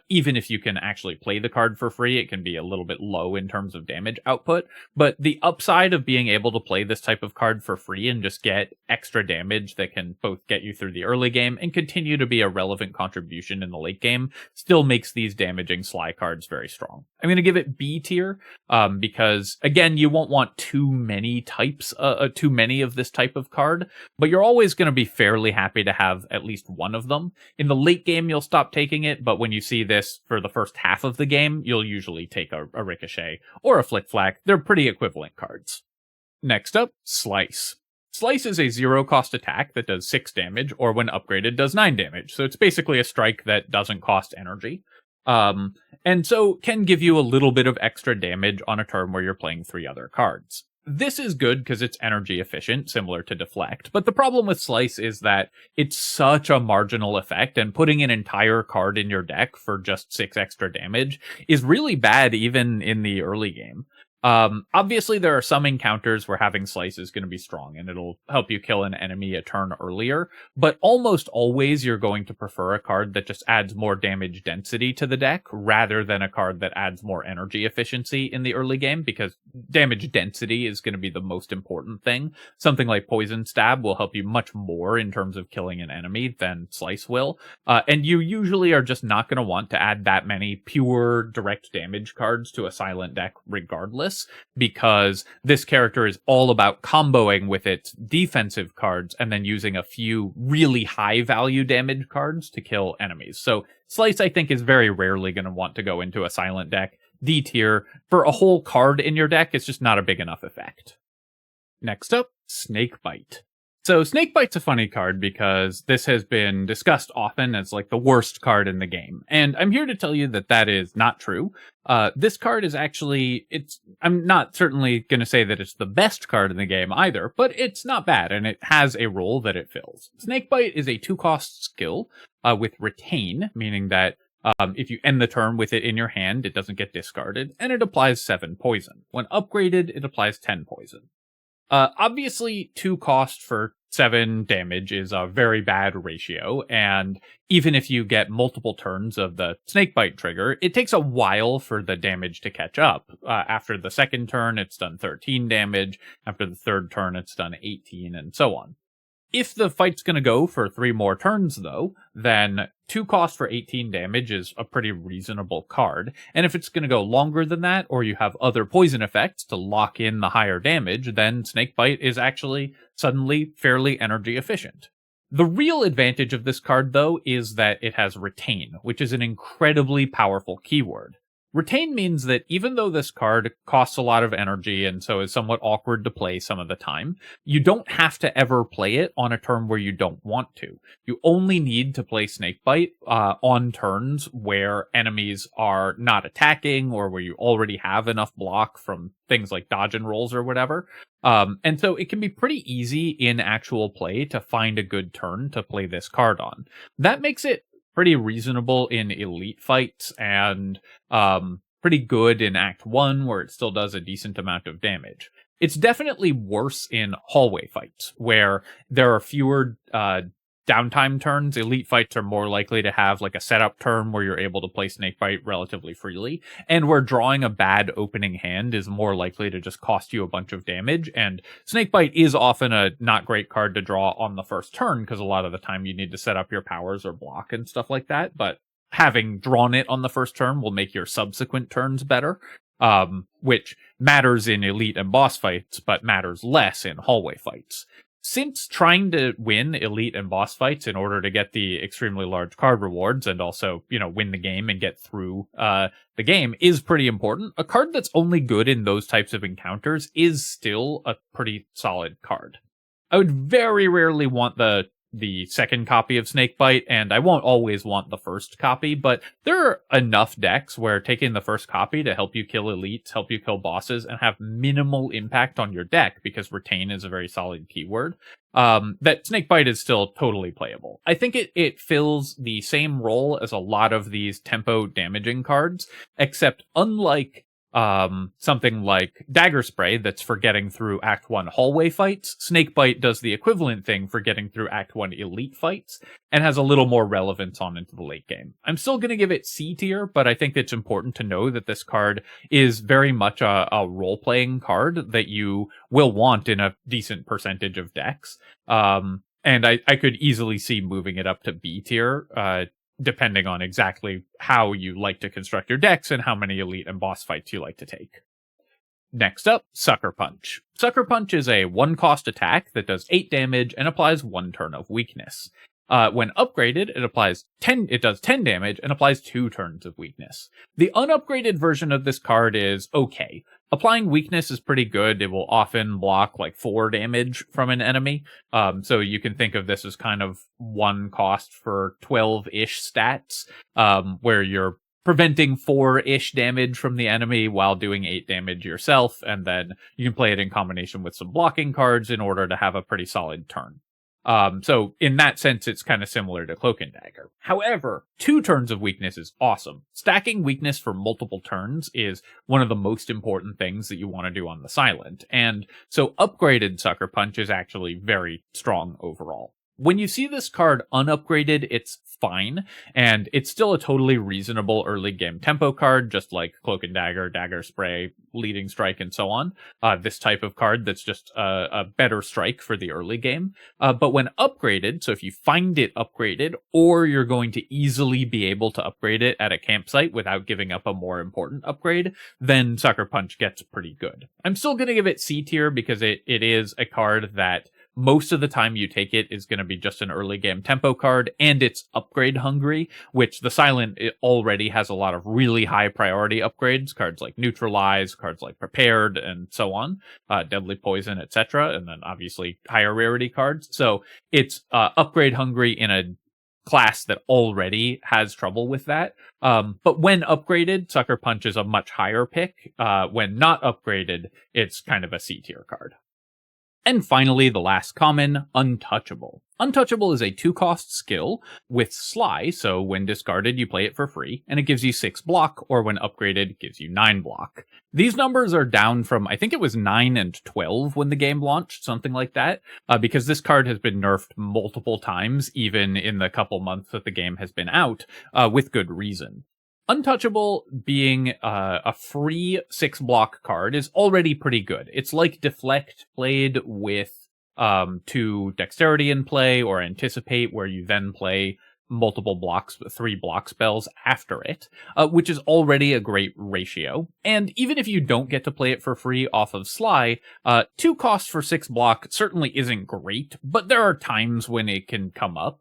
Even if you can actually play the card for free, it can be a little bit low in terms of damage output. But the upside of being able to play this type of card for free and just get extra damage that can both get you through the early game and continue to be a relevant contribution in the late game still makes these damaging Sly cards very strong. I'm going to give it B tier, because again, you won't want too many of this type of card, but you're always going to be fairly happy to have at least one of them. In the late game, you'll stop taking it, but when you see this for the first half of the game, you'll usually take a Ricochet or a Flick-Flack. They're pretty equivalent cards. Next up, Slice. Slice is a 0-cost attack that does 6 damage, or when upgraded does 9 damage. So it's basically a strike that doesn't cost energy. And so can give you a little bit of extra damage on a turn where you're playing 3 other cards. This is good because it's energy efficient, similar to Deflect, but the problem with Slice is that it's such a marginal effect, and putting an entire card in your deck for just 6 extra damage is really bad even in the early game. Obviously, there are some encounters where having Slice is going to be strong, and it'll help you kill an enemy a turn earlier, but almost always you're going to prefer a card that just adds more damage density to the deck, rather than a card that adds more energy efficiency in the early game, because damage density is going to be the most important thing. Something like Poison Stab will help you much more in terms of killing an enemy than Slice will, and you usually are just not going to want to add that many pure direct damage cards to a Silent deck regardless, because this character is all about comboing with its defensive cards and then using a few really high value damage cards to kill enemies. So Slice, I think, is very rarely going to want to go into a Silent deck. D tier. For a whole card in your deck, it's just not a big enough effect. Next up, Snakebite. So Snakebite's a funny card because this has been discussed often as like the worst card in the game. And I'm here to tell you that that is not true. This card is actually, I'm not certainly going to say that it's the best card in the game either, but it's not bad and it has a role that it fills. Snakebite is a 2-cost skill with Retain, meaning that if you end the turn with it in your hand, it doesn't get discarded, and it applies 7 poison. When upgraded, it applies 10 poison. Obviously, 2 cost for 7 damage is a very bad ratio, and even if you get multiple turns of the Snakebite trigger, it takes a while for the damage to catch up. After the second turn, it's done 13 damage. After the third turn, it's done 18, and so on. If the fight's going to go for 3 more turns, though, then 2 cost for 18 damage is a pretty reasonable card. And if it's going to go longer than that, or you have other poison effects to lock in the higher damage, then Snakebite is actually suddenly fairly energy efficient. The real advantage of this card, though, is that it has Retain, which is an incredibly powerful keyword. Retain means that even though this card costs a lot of energy and so is somewhat awkward to play some of the time, you don't have to ever play it on a turn where you don't want to. You only need to play Snakebite on turns where enemies are not attacking or where you already have enough block from things like dodge and rolls or whatever. And so it can be pretty easy in actual play to find a good turn to play this card on. That makes it pretty reasonable in elite fights and pretty good in Act 1, where it still does a decent amount of damage. It's definitely worse in hallway fights, where there are fewer downtime turns. Elite fights are more likely to have like a setup turn where you're able to play Snakebite relatively freely, and where drawing a bad opening hand is more likely to just cost you a bunch of damage. And Snakebite is often a not great card to draw on the first turn, because a lot of the time you need to set up your powers or block and stuff like that, but having drawn it on the first turn will make your subsequent turns better, which matters in elite and boss fights, but matters less in hallway fights. Since trying to win elite and boss fights in order to get the extremely large card rewards and also, win the game and get through the game is pretty important, a card that's only good in those types of encounters is still a pretty solid card. I would very rarely want the second copy of Snakebite, and I won't always want the first copy, but there are enough decks where taking the first copy to help you kill elites, help you kill bosses, and have minimal impact on your deck, because Retain is a very solid keyword, that Snakebite is still totally playable. I think it fills the same role as a lot of these tempo damaging cards, except unlike something like Dagger Spray that's for getting through Act 1 hallway fights, Snakebite does the equivalent thing for getting through Act 1 elite fights, and has a little more relevance on into the late game. I'm still going to give it C tier, but I think it's important to know that this card is very much a role-playing card that you will want in a decent percentage of decks. And I could easily see moving it up to B tier, depending on exactly how you like to construct your decks and how many elite and boss fights you like to take. Next up, Sucker Punch. Sucker Punch is a 1-cost attack that does 8 damage and applies 1 turn of weakness. When upgraded, it does 10 damage and applies 2 turns of weakness. The unupgraded version of this card is okay. Applying weakness is pretty good. It will often block like 4 damage from an enemy. So you can think of this as kind of 1 cost for 12-ish stats, where you're preventing 4-ish damage from the enemy while doing 8 damage yourself, and then you can play it in combination with some blocking cards in order to have a pretty solid turn. So in that sense, it's kind of similar to Cloak and Dagger. However, 2 turns of weakness is awesome. Stacking weakness for multiple turns is one of the most important things that you want to do on the Silent, and so upgraded Sucker Punch is actually very strong overall. When you see this card unupgraded, it's fine, and it's still a totally reasonable early game tempo card, just like Cloak and Dagger, Dagger Spray, Leading Strike, and so on. This type of card that's just a better strike for the early game. But when upgraded, so if you find it upgraded, or you're going to easily be able to upgrade it at a campsite without giving up a more important upgrade, then Sucker Punch gets pretty good. I'm still going to give it C tier because it is a card that most of the time you take it is going to be just an early game tempo card, and it's upgrade hungry, which the Silent already has a lot of really high priority upgrades, cards like Neutralize, cards like Prepared, and so on, Deadly Poison, etc., and then obviously higher rarity cards. So it's upgrade hungry in a class that already has trouble with that. But when upgraded, Sucker Punch is a much higher pick. When not upgraded, it's kind of a C tier card. And finally, the last common, Untouchable. Untouchable is a 2-cost skill with Sly, so when discarded you play it for free, and it gives you 6 block, or when upgraded it gives you 9 block. These numbers are down from, I think it was 9 and 12 when the game launched, something like that, because this card has been nerfed multiple times, even in the couple months that the game has been out, with good reason. Untouchable being a free 6-block card is already pretty good. It's like Deflect played with 2 Dexterity in play, or Anticipate, where you then play multiple blocks, 3 block spells after it, which is already a great ratio. And even if you don't get to play it for free off of Sly, 2 costs for 6 block certainly isn't great, but there are times when it can come up.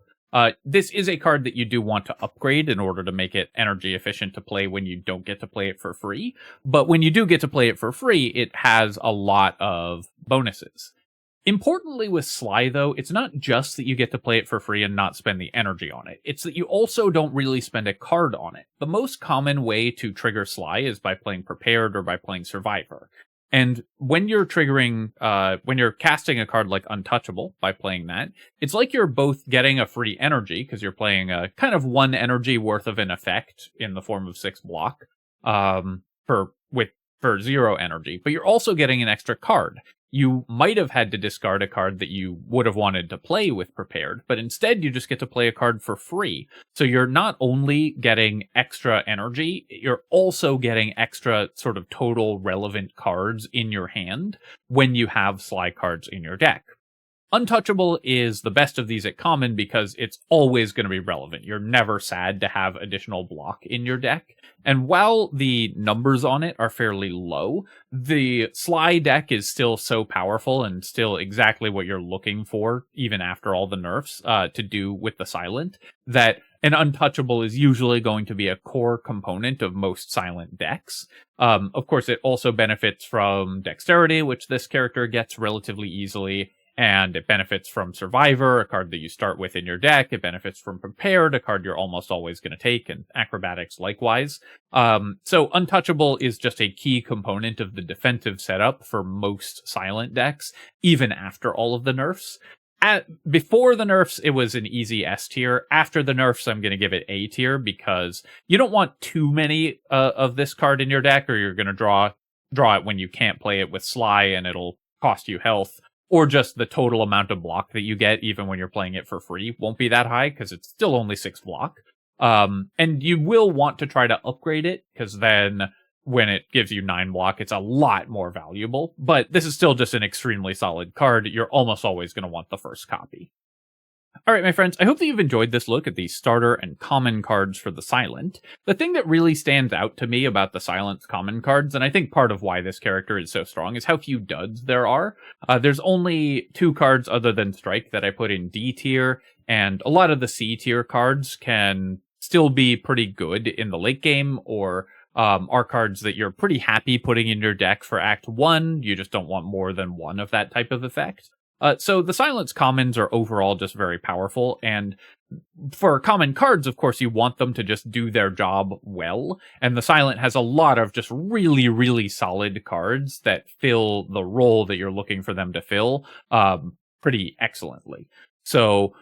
This is a card that you do want to upgrade in order to make it energy efficient to play when you don't get to play it for free. But when you do get to play it for free, it has a lot of bonuses. Importantly with Sly, though, it's not just that you get to play it for free and not spend the energy on it. It's that you also don't really spend a card on it. The most common way to trigger Sly is by playing Prepared or by playing Survivor. And when you're when you're casting a card like Untouchable by playing that, it's like you're both getting a free energy, because you're playing a kind of 1 energy worth of an effect in the form of 6 block, for 0 energy, but you're also getting an extra card. You might have had to discard a card that you would have wanted to play with Prepared, but instead you just get to play a card for free. So you're not only getting extra energy, you're also getting extra sort of total relevant cards in your hand when you have Sly cards in your deck. Untouchable is the best of these at common because it's always going to be relevant. You're never sad to have additional block in your deck. And while the numbers on it are fairly low, the Sly deck is still so powerful and still exactly what you're looking for, even after all the nerfs, to do with the Silent, that an Untouchable is usually going to be a core component of most Silent decks. Of course, it also benefits from Dexterity, which this character gets relatively easily. And it benefits from Survivor, a card that you start with in your deck. It benefits from Prepared, a card you're almost always going to take, and Acrobatics likewise. So Untouchable is just a key component of the defensive setup for most Silent decks, even after all of the nerfs. Before the nerfs, it was an easy S tier. After the nerfs, I'm going to give it A tier, because you don't want too many of this card in your deck, or you're going to draw it when you can't play it with Sly, and it'll cost you health. Or just the total amount of block that you get, even when you're playing it for free, won't be that high, because it's still only 6 block. And you will want to try to upgrade it, because then when it gives you 9 block, it's a lot more valuable. But this is still just an extremely solid card. You're almost always going to want the first copy. Alright, my friends, I hope that you've enjoyed this look at the starter and common cards for the Silent. The thing that really stands out to me about the Silent's common cards, and I think part of why this character is so strong, is how few duds there are. There's only 2 cards other than Strike that I put in D tier, and a lot of the C tier cards can still be pretty good in the late game, or are cards that you're pretty happy putting in your deck for Act 1, you just don't want more than 1 of that type of effect. So the Silent's commons are overall just very powerful, and for common cards, of course, you want them to just do their job well, and the Silent has a lot of just really, really solid cards that fill the role that you're looking for them to fill pretty excellently. So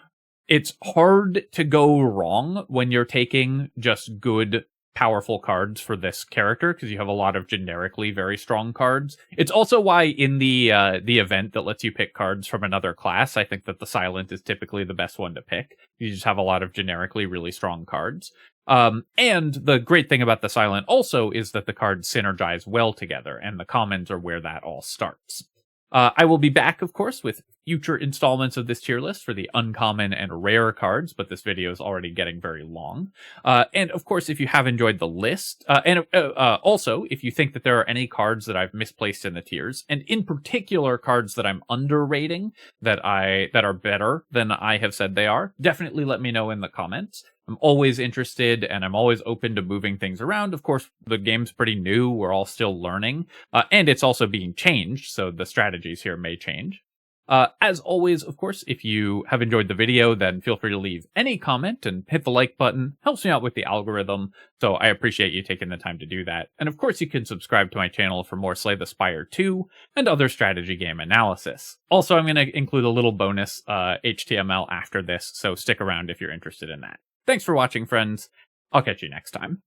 it's hard to go wrong when you're taking just good, powerful cards for this character, because you have a lot of generically very strong cards. It's also why in the event that lets you pick cards from another class, I think that the Silent is typically the best one to pick. You just have a lot of generically really strong cards. And the great thing about the Silent also is that the cards synergize well together, and the commons are where that all starts. I will be back, of course, with future installments of this tier list for the uncommon and rare cards, but this video is already getting very long. And of course, if you have enjoyed the list, and also, if you think that there are any cards that I've misplaced in the tiers, and in particular cards that I'm underrating, that are better than I have said they are, definitely let me know in the comments. I'm always interested, and I'm always open to moving things around. Of course, the game's pretty new, we're all still learning, and it's also being changed, so the strategies here may change. As always, of course, if you have enjoyed the video, then feel free to leave any comment and hit the like button. Helps me out with the algorithm, so I appreciate you taking the time to do that. And of course, you can subscribe to my channel for more Slay the Spire 2 and other strategy game analysis. Also, I'm going to include a little bonus HTML after this, so stick around if you're interested in that. Thanks for watching, friends. I'll catch you next time.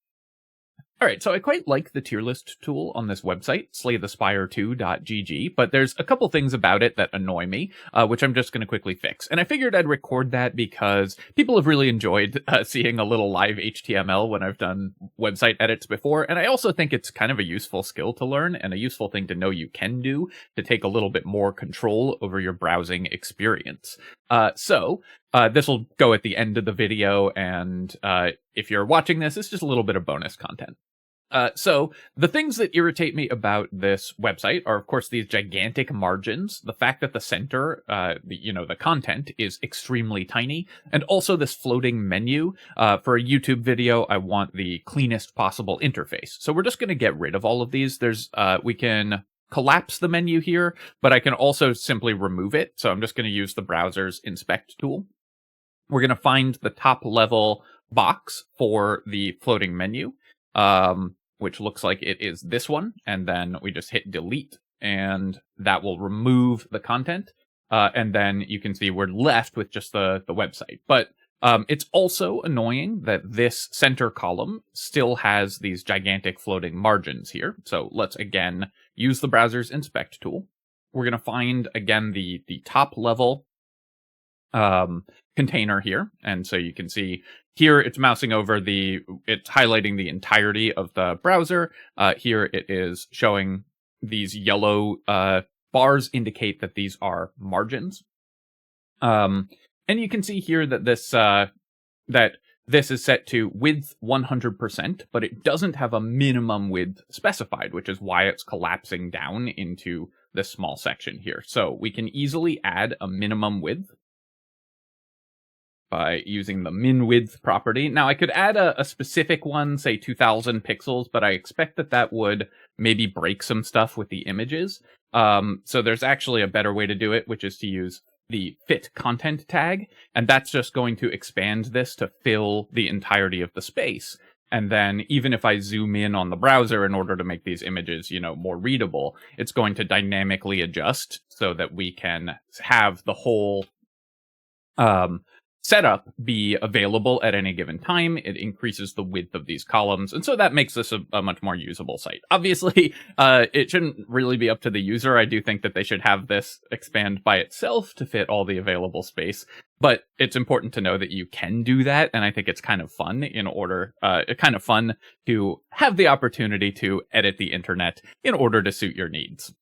Alright, so I quite like the tier list tool on this website, slaythespire2.gg, but there's a couple things about it that annoy me, which I'm just going to quickly fix. And I figured I'd record that because people have really enjoyed seeing a little live HTML when I've done website edits before, and I also think it's kind of a useful skill to learn, and a useful thing to know you can do to take a little bit more control over your browsing experience. This will go at the end of the video, and if you're watching this, it's just a little bit of bonus content. So the things that irritate me about this website are, of course, these gigantic margins, the fact that the center, the content is extremely tiny, and also this floating menu. For a YouTube video, I want the cleanest possible interface. So we're just going to get rid of all of these. We can collapse the menu here, but I can also simply remove it. So I'm just going to use the browser's inspect tool. We're going to find the top level box for the floating menu, which looks like it is this one. And then we just hit delete, and that will remove the content. And then you can see we're left with just the website. But it's also annoying that this center column still has these gigantic floating margins here. So let's again use the browser's inspect tool. We're going to find again the top level container here, and so you can see here it's mousing over it's highlighting the entirety of the browser. Here it is showing these yellow bars indicate that these are margins. And you can see here that this is set to width 100%, but it doesn't have a minimum width specified, which is why it's collapsing down into this small section here. So we can easily add a minimum width by using the min width property. Now I could add a specific one, say 2000 pixels, but I expect that would maybe break some stuff with the images. So there's actually a better way to do it, which is to use the fit content tag, and that's just going to expand this to fill the entirety of the space. And then even if I zoom in on the browser in order to make these images, more readable, it's going to dynamically adjust so that we can have the whole setup be available at any given time. It increases the width of these columns, and so that makes this a much more usable site. Obviously, it shouldn't really be up to the user. I do think that they should have this expand by itself to fit all the available space, but it's important to know that you can do that, and I think it's kind of fun to have the opportunity to edit the internet in order to suit your needs.